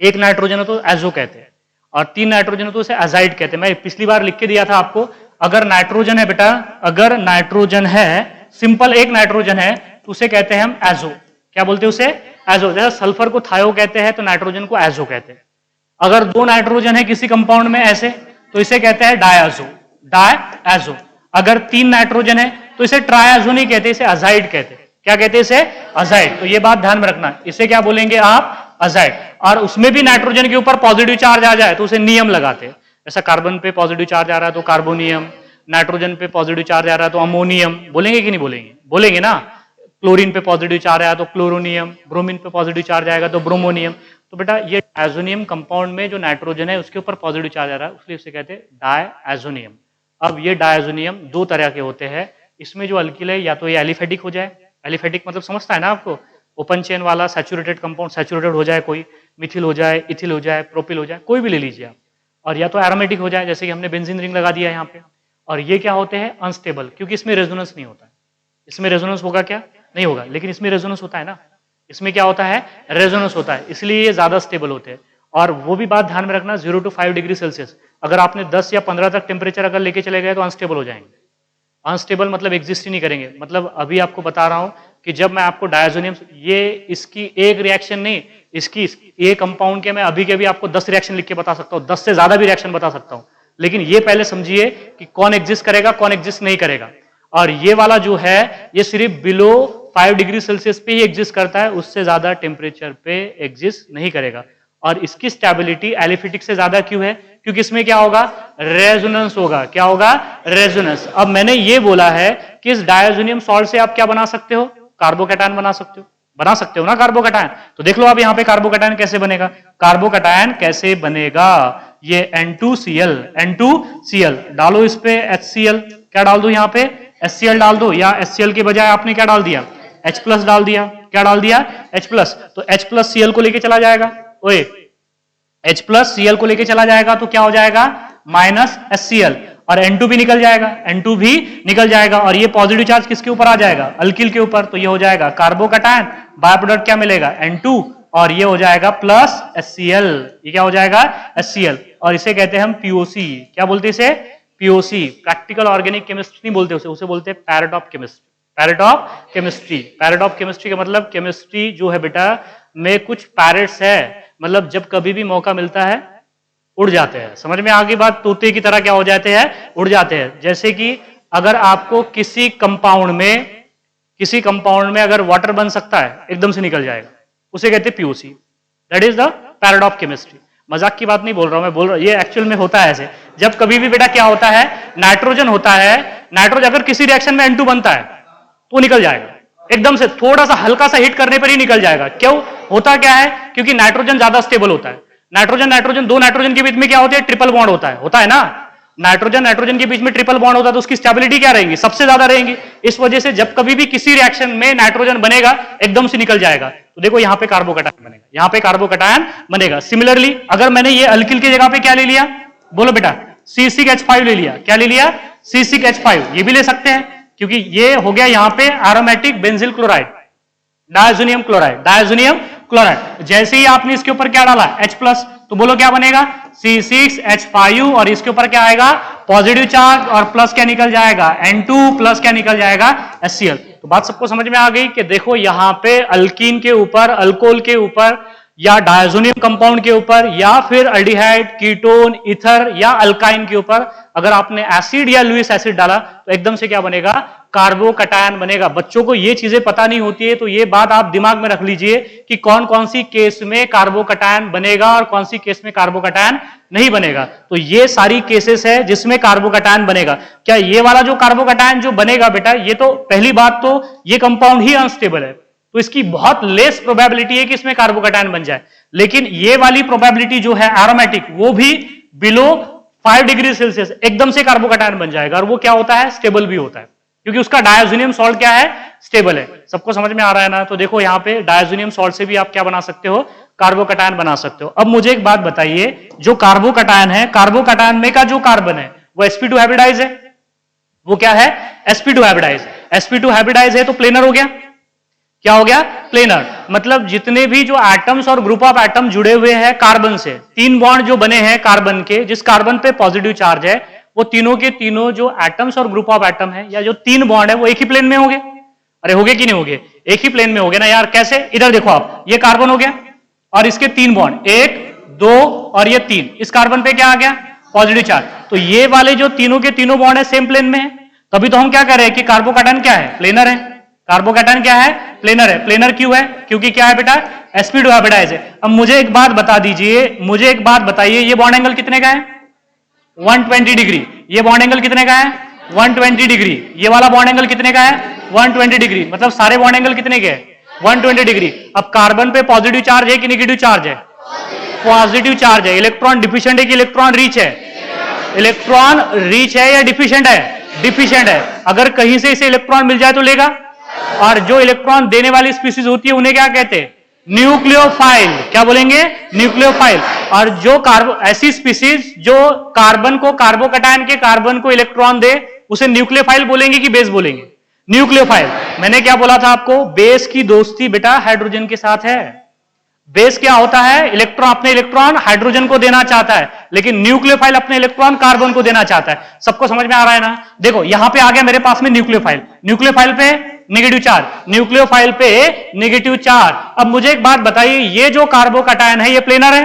एक नाइट्रोजन हो तो एजो कहते हैं, और 3 नाइट्रोजन हो तो उसे एजाइड कहते हैं। मैं पिछली बार लिख के दिया था आपको, अगर नाइट्रोजन है बेटा, अगर नाइट्रोजन है, सिंपल एक नाइट्रोजन है तो उसे कहते हैं हम एजो। क्या बोलते हैं उसे, एजो। जैसे सल्फर को थायो कहते हैं तो नाइट्रोजन को एजो कहते हैं। अगर 2 नाइट्रोजन है किसी कंपाउंड में ऐसे तो इसे कहते हैं डायएजो। अगर 3 नाइट्रोजन है तो इसे ट्राइएजो नहीं कहते, इसे अजाइड कहते हैं। क्या कहते हैं इसे, अजाइड। तो ये बात ध्यान में रखना, इसे क्या बोलेंगे आप, अजाइड। और उसमें भी नाइट्रोजन के ऊपर पॉजिटिव चार्ज आ जाए तो उसे नियम लगाते हैं। जैसा कार्बन पे पॉजिटिव चार्ज आ रहा है तो कार्बोनियम, नाइट्रोजन पे पॉजिटिव चार्ज आ रहा है तो अमोनियम। बोलेंगे कि नहीं बोलेंगे, बोलेंगे ना। क्लोरीन पे पॉजिटिव चार्ज आया तो क्लोरोनियम, ब्रोमीन पे पॉजिटिव चार्ज आएगा तो ब्रोमोनियम। तो बेटा ये डायजोनियम कंपाउंड में जो नाइट्रोजन है उसके ऊपर पॉजिटिव चार्ज आ रहा है, इसलिए उसे कहते हैं डायएजोनियम। अब ये डायजोनियम 2 तरह के होते हैं। इसमें जो अल्किल है या तो ये एलिफेटिक हो जाए, एलिफेटिक मतलब समझता है ना आपको, ओपन चेन वाला सैचुरेटेड कंपाउंड, सैचुरेटेड हो जाए कोई, मिथिल हो जाए, इथिल हो जाए, प्रोपिल हो जाए, कोई भी ले लीजिए आप। और या तो एरोमेटिक हो जाए, जैसे कि हमने बेंजीन रिंग लगा दिया है यहाँ पे। और ये क्या होते हैं, अनस्टेबल, क्योंकि इसमें रेजोनेंस नहीं होता है। इसमें रेजोनेंस होगा क्या, नहीं होगा, लेकिन इसमें रेजोनेंस होता है ना। इसमें क्या होता है, रेजोनेंस होता है, इसलिए ये ज्यादा स्टेबल होते हैं। और वो भी बात ध्यान में रखना 0 to 5 डिग्री सेल्सियस, अगर आपने 10 या 15 तक टेम्परेचर अगर लेके चले गए तो अनस्टेबल हो जाएंगे। अनस्टेबल मतलब एग्जिस्ट ही नहीं करेंगे। मतलब अभी आपको बता रहा हूं कि जब मैं आपको डायजोनियम, ये इसकी एक रिएक्शन नहीं, इसकी ये कंपाउंड के मैं अभी के भी आपको 10 रिएक्शन लिख के बता सकता हूं, 10 से ज्यादा भी रिएक्शन बता सकता हूं, लेकिन ये पहले समझिए कि कौन एग्जिस्ट करेगा कौन एग्जिस्ट नहीं करेगा। और ये वाला जो है ये सिर्फ बिलो 5 डिग्री सेल्सियस पे ही एग्जिस्ट करता है, उससे ज्यादा टेम्परेचर पे एग्जिस्ट नहीं करेगा। और इसकी स्टेबिलिटी एलिफिटिक से ज्यादा क्यों है? क्योंकि इसमें क्या होगा? रेजोनेंस होगा। क्या होगा? रेजोनेंस। अब मैंने ये बोला है कि इस डायजोनियम सॉल्ट से आप क्या बना सकते हो? कार्बोकैटायन बना सकते हो। बना सकते हो ना कार्बोकैटायन? तो देख लो आप यहां पे कार्बोकैटायन कैसे बनेगा। कार्बोकैटायन कैसे बनेगा? ये N2Cl, N2Cl डालो, इस पे HCl, क्या डाल दो यहां पे? HCl डाल दो, या HCl के बजाय आपने क्या डाल दिया? H+ डाल दिया। क्या डाल दिया? H+। तो H+Cl को लेके चला जाएगा, ओए H+Cl को लेके चला जाएगा तो क्या हो जाएगा? -HCl, और N2 भी निकल जाएगा, N2 भी निकल जाएगा, और ये पॉजिटिव चार्ज किसके ऊपर आ जाएगा? अल्किल के ऊपर। तो ये हो जाएगा कार्बोकैटायन, बाय प्रोडक्ट क्या मिलेगा? N2, और ये हो जाएगा प्लस HCl। ये क्या हो जाएगा? HCl, और इसे कहते हैं हम POC। क्या बोलते हैं इसे? POC। प्रैक्टिकल ऑर्गेनिक केमिस्ट्री नहीं बोलते उसे बोलते हैं parrot of chemistry. Parrot of chemistry. Parrot of chemistry का मतलब केमिस्ट्री जो है बेटा में कुछ पैरेट्स है, मतलब जब कभी भी मौका मिलता है उड़ जाते हैं। समझ में आ गई बात? तोते की तरह क्या हो जाते हैं? उड़ जाते हैं। जैसे कि अगर आपको किसी कंपाउंड में अगर वाटर बन सकता है, एकदम से निकल जाएगा, उसे कहते हैं POC। That is the parrot of chemistry. मजाक की बात नहीं बोल रहा हूं, मैं बोल रहा हूं ये एक्चुअल में होता है ऐसे। जब कभी भी बेटा क्या होता है, नाइट्रोजन होता है, नाइट्रोजन अगर किसी रिएक्शन में N2 बनता है तो निकल जाएगा एकदम से, थोड़ा सा हल्का सा हिट करने पर ही निकल जाएगा। क्यों? होता क्या है? क्योंकि नाइट्रोजन ज्यादा स्टेबल होता है। नाइट्रोजन दो नाइट्रोजन के बीच में क्या होती है? ट्रिपल बॉन्ड होता है ना। नाइट्रोजन के बीच में ट्रिपल बॉन्ड होता है तो उसकी स्टेबिलिटी क्या रहेगी? सबसे ज्यादा रहेगी। इस वजह से जब कभी भी किसी रिएक्शन में नाइट्रोजन बनेगा एकदम से निकल जाएगा। तो देखो यहां पे कार्बोकैटायन बनेगा, यहां पे कार्बोकैटायन बनेगा। सिमिलरली अगर मैंने ये अल्किल की जगह पे क्या ले लिया? बोलो बेटा, C6H5 ले लिया। क्या ले लिया? C6H5। ये भी ले सकते हैं क्योंकि ये हो गया यहां पे aromatic benzyl chloride, diazonium chloride. जैसे ही आपने इसके ऊपर क्या डाला? H+, तो बोलो क्या बनेगा? C6H5, और इसके ऊपर क्या आएगा? पॉजिटिव चार्ज, और प्लस क्या निकल जाएगा? N2, प्लस क्या निकल जाएगा? HCl। तो बात सबको समझ में आ गई कि देखो यहां पे अल्कीन के ऊपर, अल्कोहल के ऊपर, या डायजोनियम कंपाउंड के ऊपर, या फिर अल्डिहाइड, कीटोन, ईथर या अल्काइन के ऊपर अगर आपने एसिड या लुईस एसिड डाला तो एकदम से क्या बनेगा? कार्बोकैटायन बनेगा। बच्चों को ये चीजें पता नहीं होती है, तो ये बात आप दिमाग में रख लीजिए कि कौन कौन सी केस में कार्बोकैटायन बनेगा और कौन सी केस में कार्बोकैटायन नहीं बनेगा। तो ये सारी केसेस है जिसमें कार्बोकैटायन बनेगा। क्या ये वाला जो कार्बोकैटायन जो बनेगा बेटा, ये तो पहली बात तो ये कंपाउंड ही अनस्टेबल है, तो इसकी बहुत लेस प्रोबेबिलिटी है कि इसमें कार्बोकैटायन बन जाए। लेकिन ये वाली प्रोबेबिलिटी जो है एरोमेटिक, वो भी बिलो 5 डिग्री सेल्सियस एकदम से कार्बोकैटायन बन जाएगा, और वो क्या होता है? स्टेबल भी होता है, क्योंकि उसका डायजोनियम सॉल्ट क्या है? स्टेबल है। सबको समझ में आ रहा है ना? तो देखो यहां पे डायजोनियम सॉल्ट से भी आप क्या बना सकते हो? कार्बोकैटायन बना सकते हो। अब मुझे एक बात बताइए, जो कार्बोकैटायन है, कार्बोकैटायन में का जो कार्बन है वो sp2 हाइब्रिडाइज है। वो क्या है? sp2 hybridise. sp2 हाइब्रिडाइज है तो प्लेनर हो गया। क्या हो गया? प्लेनर। मतलब जितने भी जो एटम्स और ग्रुप ऑफ एटम जुड़े हुए हैं कार्बन से, 3 बॉन्ड जो बने हैं कार्बन के, जिस कार्बन पे पॉजिटिव चार्ज है, वो तीनों के तीनों जो एटम्स और ग्रुप ऑफ एटम है, या जो 3 बॉन्ड है, वो एक ही प्लेन में होंगे। अरे होगे कि नहीं होगे? एक ही प्लेन में होगे ना यार। कैसे? इधर देखो आप, ये कार्बन हो गया और इसके 3 बॉन्ड, 1, 2 और ये 3। इस कार्बन पे क्या आ गया? Positive charge. तो ये वाले जो तीनों के तीनों बॉन्ड है सेम प्लेन में है, तभी तो हम क्या कह रहे हैं कि कार्बोकैटायन क्या है? प्लेनर है। कार्बोकैटायन क्या है? प्लेनर है। प्लेनर क्यों है? क्योंकि क्या है बेटा? sp2 हाइब्रिडाइज है। अब मुझे एक बात बता दीजिए, मुझे एक बात बताइए, ये बॉन्ड एंगल कितने का है? 120 डिग्री। ये बॉन्ड एंगल कितने का है? 120 डिग्री। ये वाला बॉन्ड एंगल कितने का है? 120 डिग्री। मतलब सारे बॉन्ड एंगल कितने के हैं? 120 डिग्री। अब कार्बन पे पॉजिटिव चार्ज है कि नेगेटिव चार्ज है? पॉजिटिव चार्ज है। इलेक्ट्रॉन डिफिशिएंट है कि इलेक्ट्रॉन रिच है? इलेक्ट्रॉन रिच है या डिफिशिएंट है? डिफिशिएंट है। अगर कहीं से इसे इलेक्ट्रॉन मिल जाए तो लेगा, और जो इलेक्ट्रॉन देने वाली स्पीसीज होती है उन्हें क्या कहते हैं? न्यूक्लियोफाइल। क्या बोलेंगे? न्यूक्लियोफाइल। और जो ऐसी स्पीसीज जो कार्बन को, कार्बोकैटायन के कार्बन को इलेक्ट्रॉन दे, उसे न्यूक्लियोफाइल बोलेंगे कि बेस बोलेंगे? न्यूक्लियोफाइल। मैंने क्या बोला था आपको? बेस की दोस्ती बेटा हाइड्रोजन के साथ है। बेस क्या होता है? इलेक्ट्रॉन, अपने इलेक्ट्रॉन हाइड्रोजन को देना चाहता है, लेकिन न्यूक्लियोफाइल अपने इलेक्ट्रॉन कार्बन को देना चाहता है। सबको समझ में आ रहा है ना? देखो यहां पे आ गया मेरे पास में न्यूक्लियोफाइल, न्यूक्लियोफाइल पे नेगेटिव चार्ज, न्यूक्लियोफाइल पे नेगेटिव चार्ज। अब मुझे एक बात बताइए, ये जो कार्बोकैटायन है ये प्लेनर है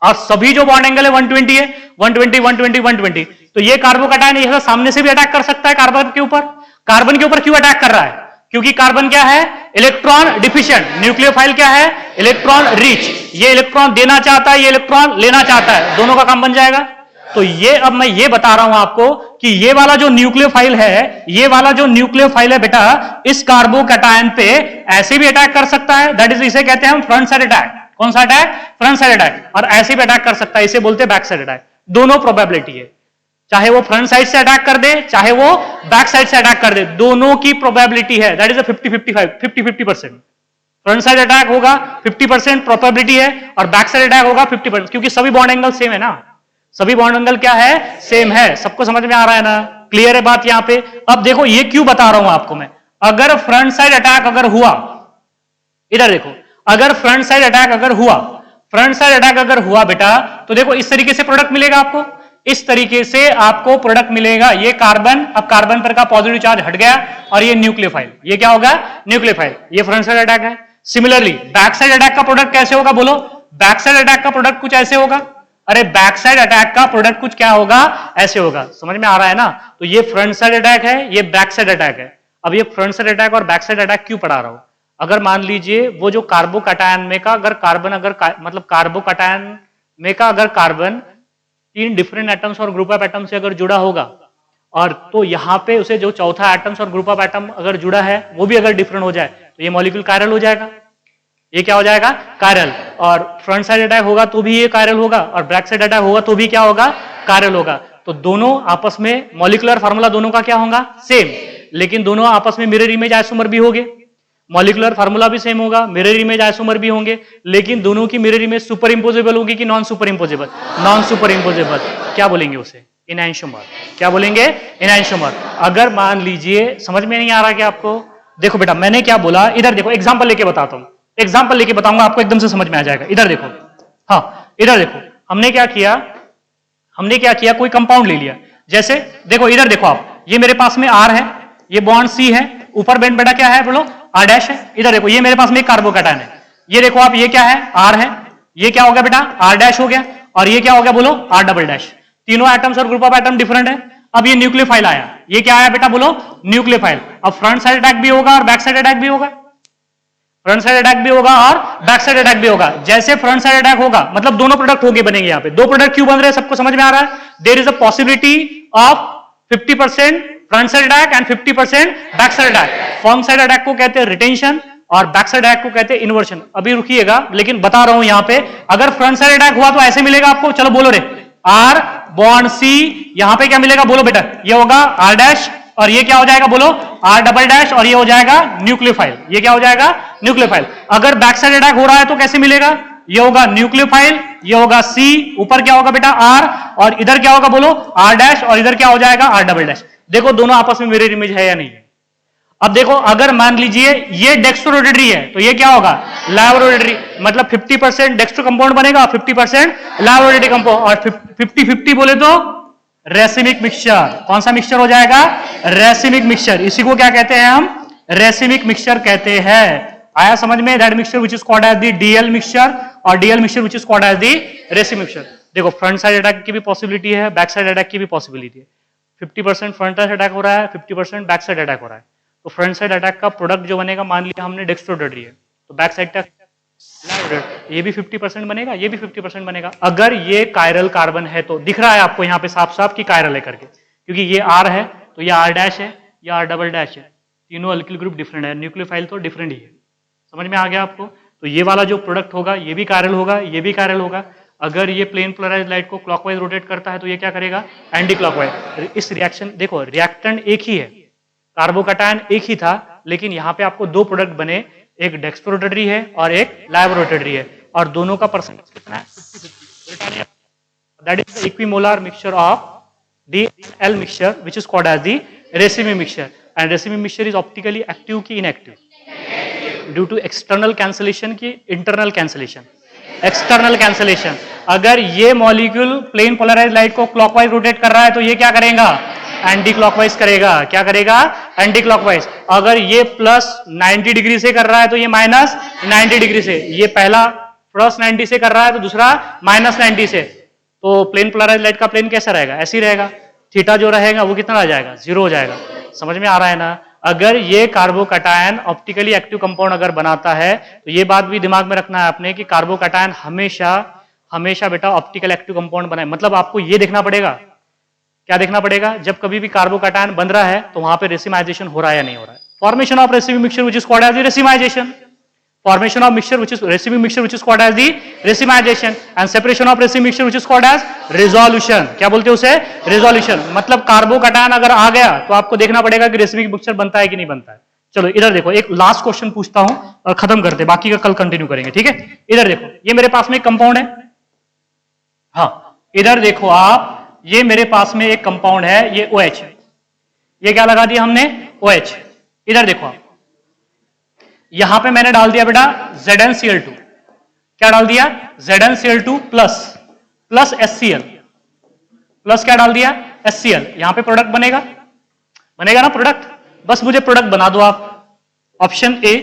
और सभी जो बॉन्ड एंगल है 120 है, 120 120 120, तो ये कार्बोकैटायन ये सामने से भी अटैक कर सकता है कार्बन के ऊपर। कार्बन के ऊपर क्यों अटैक कर रहा है? क्योंकि कार्बन क्या है? Electron deficient. न्यूक्लियोफाइल क्या है? Electron rich. ये इलेक्ट्रॉन देना चाहता है, ये इलेक्ट्रॉन लेना चाहता है, दोनों का काम बन जाएगा। तो ये अब मैं ये बता रहा हूं आपको कि ये वाला जो न्यूक्लियोफाइल है, ये वाला जो न्यूक्लियोफाइल है बेटा, इस कार्बोकैटायन पे ऐसे भी अटैक कर सकता है, दैट इज इसे कहते हैं हम फ्रंट साइड अटैक। कौन सा अटैक? Front side attack. और ऐसे भी अटैक कर सकता है, इसे बोलते हैं बैक साइड अटैक। दोनों प्रोबेबिलिटी है, चाहे वो फ्रंट साइड से अटैक कर दे, चाहे वो बैक साइड से अटैक कर दे, दोनों की प्रोबेबिलिटी है, that is a 50-50%। Front side attack होगा 50% प्रोबेबिलिटी है और बैक साइड अटैक होगा 50%, क्योंकि सभी बॉन्ड एंगल सेम है ना, सभी बॉन्ड एंगल क्या है? सेम है। सबको समझ में आ रहा है ना? क्लियर है बात यहां पे? अब देखो ये क्यों बता रहा हूं आपको मैं, अगर फ्रंट साइड अटैक अगर हुआ, इधर देखो, अगर फ्रंट साइड अटैक अगर हुआ, फ्रंट साइड अटैक अगर हुआ बेटा, तो देखो इस तरीके से प्रोडक्ट मिलेगा आपको, इस तरीके से आपको प्रोडक्ट मिलेगा। ये कार्बन, अब कार्बन पर का पॉजिटिव चार्ज हट गया और ये न्यूक्लियोफाइल, ये क्या होगा? न्यूक्लियोफाइल। ये फ्रंट साइड अटैक है। सिमिलरली बैक साइड अटैक का प्रोडक्ट कैसे होगा? बोलो, बैक साइड अटैक का प्रोडक्ट कुछ ऐसे होगा। अरे बैक साइड अटैक का प्रोडक्ट कुछ क्या होगा? ऐसे होगा। समझ में आ रहा है ना? तो ये फ्रंट साइड अटैक है, ये बैक साइड अटैक है। अब ये फ्रंट साइड अटैक और बैक साइड अटैक क्यों पढ़ा रहा हूं? अगर मान लीजिए वो जो कार्बोकैटायन में का अगर कार्बन, अगर मतलब कार्बोकैटायन में का अगर कार्बन 3 डिफरेंट एटम्स और ग्रुप ऑफ एटम से अगर जुड़ा होगा, और तो यहां पे उसे जो चौथा एटम्स और ग्रुप ऑफ एटम अगर जुड़ा है वो भी अगर डिफरेंट हो जाए, तो ये मॉलिक्यूल कायरल हो जाएगा। ये क्या हो जाएगा? कायरल। और फ्रंट साइड अटैक होगा तो भी ये कायरल होगा, और बैक साइड अटैक होगा तो भी क्या होगा? कायरल होगा। तो दोनों आपस में मॉलिक्यूलर फार्मूला दोनों का क्या होगा? सेम, लेकिन दोनों आपस में मिरर इमेज आइसोमर भी होंगे। मॉलिक्यूलर फार्मूला भी सेम होगा, मिरर इमेज आइसोमर भी होंगे, लेकिन दोनों की मिरर इमेज सुपर इंपोजेबल होगी कि non superimposable? Non superimposable. क्या बोलेंगे उसे? इनैंशोमर। क्या बोलेंगे? इनैंशोमर। अगर मान लीजिए, समझ में नहीं आ रहा क्या आपको? देखो बेटा मैंने क्या बोला, इधर देखो, एग्जाम्पल लेके बताता हूं, एग्जाम्पल लेके बताऊंगा आपको, एकदम से समझ में आ जाएगा। इधर देखो, हाँ इधर देखो, हमने क्या किया, कोई कंपाउंड ले लिया। जैसे देखो इधर देखो आप, ये मेरे पास में आर है, ये बॉन्ड सी है, ऊपर बेंड बेटा क्या है? बोलो, आर डैश है। इधर देखो ये मेरे पास में एक कार्बोकैटायन है, ये देखो आप, ये क्या है? आर है। ये क्या हो गया बेटा? आर डैश हो गया। और ये क्या हो गया? बोलो, आर डबल डैश। तीनों एटम्स और ग्रुप ऑफ एटम डिफरेंट है। अब ये न्यूक्लियोफाइल आया, ये क्या आया बेटा? बोलो, न्यूक्लियोफाइल। अब फ्रंट साइड अटैक भी होगा और बैक साइड अटैक भी होगा, फ्रंट साइड अटैक भी होगा और बैक साइड अटैक भी होगा। जैसे फ्रंट साइड अटैक होगा मतलब दोनों प्रोडक्ट होंगे, बनेंगे। यहाँ पे दो प्रोडक्ट क्यों बन रहे हैं? सबको समझ में आ रहा है? There is a possibility of 50% front side attack and 50% back side attack. Front side attack को कहते हैं रिटेंशन और बैक साइड अटैक को कहते हैं इन्वर्शन। अभी रुकिएगा, लेकिन बता रहा हूं यहां पे, अगर फ्रंट साइड अटैक हुआ तो ऐसे मिलेगा आपको, चलो बोलो रे, आर बॉन्ड सी, यहां पे क्या मिलेगा? बोलो बेटा, ये होगा आर डैश, और ये क्या हो जाएगा? बोलो, आर डबल डैश, और ये हो जाएगा न्यूक्लियोफाइल। ये क्या हो जाएगा? न्यूक्लियोफाइल। अगर बैक साइड अटैक हो रहा है तो कैसे मिलेगा? ये होगा न्यूक्लियोफाइल, ये होगा सी, ऊपर क्या होगा बेटा? आर, और इधर क्या होगा? बोलो, आर डैश, और इधर क्या हो जाएगा? R double dash. देखो दोनों आपस में मिरर इमेज है या नहीं है? अब देखो, अगर मान लीजिए ये डेक्स्ट्रोरोटेटरी है तो ये क्या होगा? लैवरोटेटरी। मतलब 50% डेक्स्ट्रो कंपाउंड बनेगा, 50% लैवरोटेटरी कंपाउंड, और 50-50 बोले तो रेसिमिक मिक्सचर। कौन सा मिक्सचर हो जाएगा? Racemic mixture. इसी को क्या कहते हैं हम? रेसिमिक मिक्सचर कहते हैं। आया समझ में? That mixture which is called as the DL mixture, और DL mixture which is called as the racemic mixture. देखो फ्रंट साइड अटैक की भी पॉसिबिलिटी है, बैक साइड अटैक की भी पॉसिबिलिटी है। 50% फ्रंट साइड अटैक हो रहा है, 50% बैक साइड अटैक हो रहा है। तो फ्रंट साइड अटैक का प्रोडक्ट जो बनेगा, मान लिया हमने डेक्स्ट्रोरोटेटरी है, तो बैक साइड का ये भी 50% बनेगा, ये भी 50% बनेगा। अगर ये कायरल कार्बन है तो दिख रहा है आपको यहाँ पे साफ साफ कि कायरल है करके, क्योंकि ये आर है तो ये आर डैश है, ये आर डबल डैश है, तीनों अल्किल ग्रुप डिफरेंट है, न्यूक्लियोफाइल तो डिफरेंट ही है। समझ में आ गया आपको? तो ये वाला जो प्रोडक्ट होगा ये भी कायरल होगा, ये भी कायरल होगा। अगर ये प्लेन पोलराइज्ड लाइट को क्लॉकवाइज रोटेट करता है तो ये क्या करेगा? Anti clockwise. इस रिएक्शन देखो, रिएक्टेंट एक ही है, कार्बोकैटायन एक ही था, लेकिन यहाँ पे आपको दो प्रोडक्ट बने, एक डेक्स्ट्रोरोटेटरी है और एक लैवरोटेटरी है, और दोनों का परसेंटेज कितना है? That is the equimolar mixture of DL mixture which is called as the racemic mixture. And racemic mixture is optically active की inactive? Due to external cancellation की इंटरनल कैंसिलेशन, एक्सटर्नल कैंसिलेशन। अगर ये मॉलिक्यूल प्लेन पोलराइज लाइट को क्लॉकवाइज रोटेट कर रहा है तो ये क्या करेगा, एंटी क्लॉकवाइज करेगा। क्या करेगा, एंटी क्लॉकवाइज। अगर ये प्लस 90 डिग्री से कर रहा है तो ये माइनस 90 डिग्री से। ये पहला प्लस 90 से कर रहा है तो दूसरा माइनस 90 से। तो प्लेन पोलराइज लाइट का प्लेन कैसा रहेगा, ऐसे ही रहेगा। थीटा जो रहेगा वो कितना आ जाएगा, 0 हो जाएगा। समझ में आ रहा है ना। अगर ये कार्बोकैटायन ऑप्टिकली एक्टिव कंपाउंड अगर बनाता है तो ये बात भी दिमाग में रखना है आपने कि कार्बोकैटायन हमेशा हमेशा बेटा ऑप्टिकल एक्टिव कंपाउंड बनाए। मतलब आपको ये देखना पड़ेगा, क्या देखना पड़ेगा, जब कभी भी कार्बोकैटायन बन रहा है तो वहां पे रेसिमाइजेशन हो रहा है या नहीं हो रहा है। Formation of racemic mixture which is called as the racemisation. Formation of mixture which is receiving mixture which is called as the racemization and separation of receiving mixture which is called as resolution। क्या बोलते हैं उसे, resolution। मतलब कार्बोकैटायन अगर आ गया तो आपको देखना पड़ेगा कि रेसिविंग मिक्सचर बनता है कि नहीं बनता है। चलो इधर देखो, एक लास्ट क्वेश्चन पूछता हूं और खत्म करते, बाकी का कल कंटिन्यू करेंगे, ठीक है। इधर देखो, ये मेरे पास में एक कंपाउंड है। हाँ इधर देखो आप, ये मेरे पास में एक कंपाउंड है, ये OH है। ये क्या लगा दिया हमने, OH। इधर देखो आप, यहां पे मैंने डाल दिया बेटा ZnCl2। क्या डाल दिया, ZnCl2 plus plus HCl plus क्या डाल दिया, HCl। यहां पे प्रोडक्ट बनेगा, बनेगा ना प्रोडक्ट। बस मुझे प्रोडक्ट बना दो आप। Option A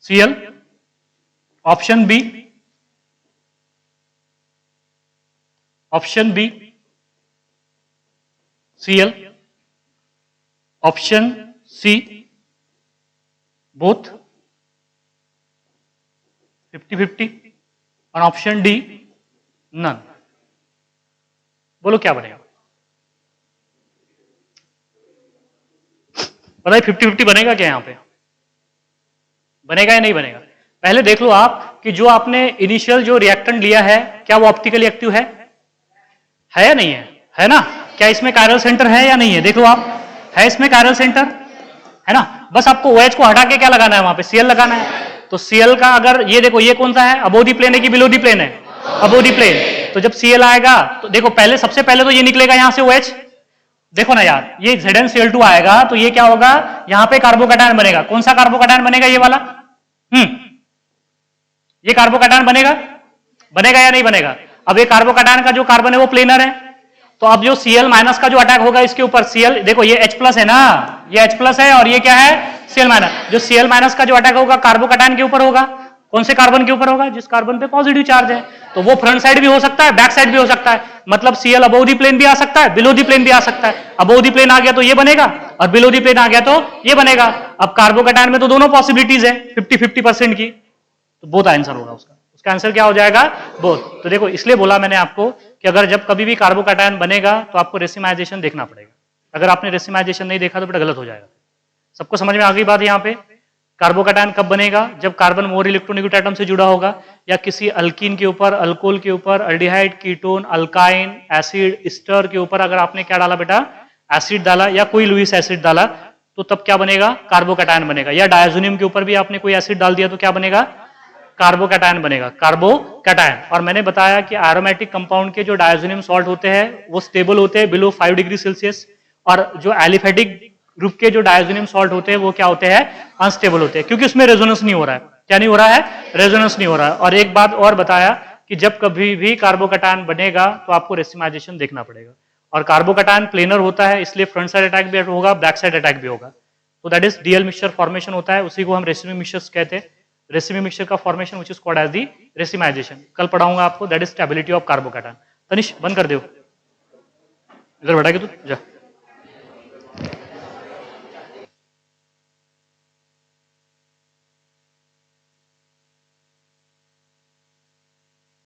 Cl, option B Cl, option C both 50-50 और ऑप्शन डी नन। बोलो क्या बनेगा, पता है 50-50 बनेगा क्या, यहां पे बनेगा या नहीं बनेगा। पहले देख लो आप कि जो आपने इनिशियल जो रिएक्टेंट लिया है क्या वो ऑप्टिकली एक्टिव है या नहीं है ना। क्या इसमें कायरल सेंटर है या नहीं है, देख लो आप, है इसमें कायरल सेंटर, है ना। बस आपको OH को हटा के क्या लगाना है, वहां पे Cl लगाना है। तो Cl का अगर ये देखो, ये कौन सा है, अबोव द प्लेन है कि बिलो द प्लेन है, अबोव द प्लेन। तो जब Cl आएगा तो देखो पहले, सबसे पहले तो ये निकलेगा यहां से OH। देखो ना यार, ये ZnCl2 आएगा तो ये क्या होगा, यहां पे कार्बोकैटायन बनेगा। कौन सा कार्बोकैटायन बनेगा, ये वाला। ये कार्बोकैटायन बनेगा या नहीं बनेगा। अब ये कार्बोकैटायन का जो कार्बन है वो प्लेनर है, तो अब जो Cl माइनस का जो अटैक होगा इसके ऊपर, Cl देखो ये H प्लस है ना, ये H प्लस है और ये क्या है, Cl माइनस। जो Cl माइनस का जो अटैक होगा कार्बोकैटायन के ऊपर होगा, कौन से कार्बन के ऊपर होगा, जिस कार्बन पे पॉजिटिव चार्ज है। तो वो फ्रंट साइड भी हो सकता है, बैक साइड भी हो सकता है। मतलब Cl अबोव द प्लेन भी आ सकता है, बिलो द प्लेन भी आ सकता है। अबोव द प्लेन आ गया तो ये बनेगा और बिलो द प्लेन आ गया तो ये बनेगा। अब कार्बोकैटायन में तो दोनों पॉसिबिलिटीज है 50-50% की, तो बोथ आंसर होगा उसका आंसर क्या हो जाएगा, बोथ। तो देखो इसलिए बोला मैंने आपको कि अगर जब कभी भी कार्बोकैटायन बनेगा तो आपको रेसिमाइजेशन देखना पड़ेगा। अगर आपने रेसिमाइजेशन नहीं देखा तो बेटा गलत हो जाएगा। सबको समझ में आ गई बात। यहाँ पे कार्बोकैटायन कब बनेगा, जब कार्बन मोर इलेक्ट्रोनेगेटिव एटम से जुड़ा होगा, या किसी अल्कीन के ऊपर, अल्कोहल के ऊपर, aldehyde, ketone, alkyne, acid, ester के ऊपर अगर आपने क्या डाला बेटा, एसिड डाला या कोई लुईस एसिड डाला, तो तब क्या बनेगा, कार्बोकैटायन बनेगा। या डायजोनियम के ऊपर भी आपने कोई एसिड डाल दिया तो क्या बनेगा, कार्बोकैटायन बनेगा, कार्बोकैटायन। और मैंने बताया कि एरोमेटिक कंपाउंड के जो डायजोनियम सॉल्ट होते हैं वो स्टेबल होते हैं बिलो 5 डिग्री सेल्सियस, और जो एलिफेटिक ग्रुप के जो डायजोनियम सॉल्ट होते हैं वो क्या होते हैं, अनस्टेबल होते हैं, क्योंकि उसमें रेजोनेंस नहीं हो रहा है। क्या नहीं हो रहा है, रेजोनेंस नहीं हो रहा है। और एक बात और बताया कि जब कभी भी कार्बोकैटायन बनेगा तो आपको रेसिमाइजेशन देखना पड़ेगा। और कार्बोकैटायन प्लेनर होता है, इसलिए फ्रंट साइड अटैक भी होगा, बैक साइड अटैक भी होगा। तो that is DL mixture formation होता है, उसी को हम रेसिविंग मिक्सचर्स कहते हैं। रेसिविंग मिक्सचर का formation which is called as the racemisation. कल पढ़ाऊंगा आपको, that is stability of carbocation. Tanish बंद कर दो, इधर बैठा के तू जा।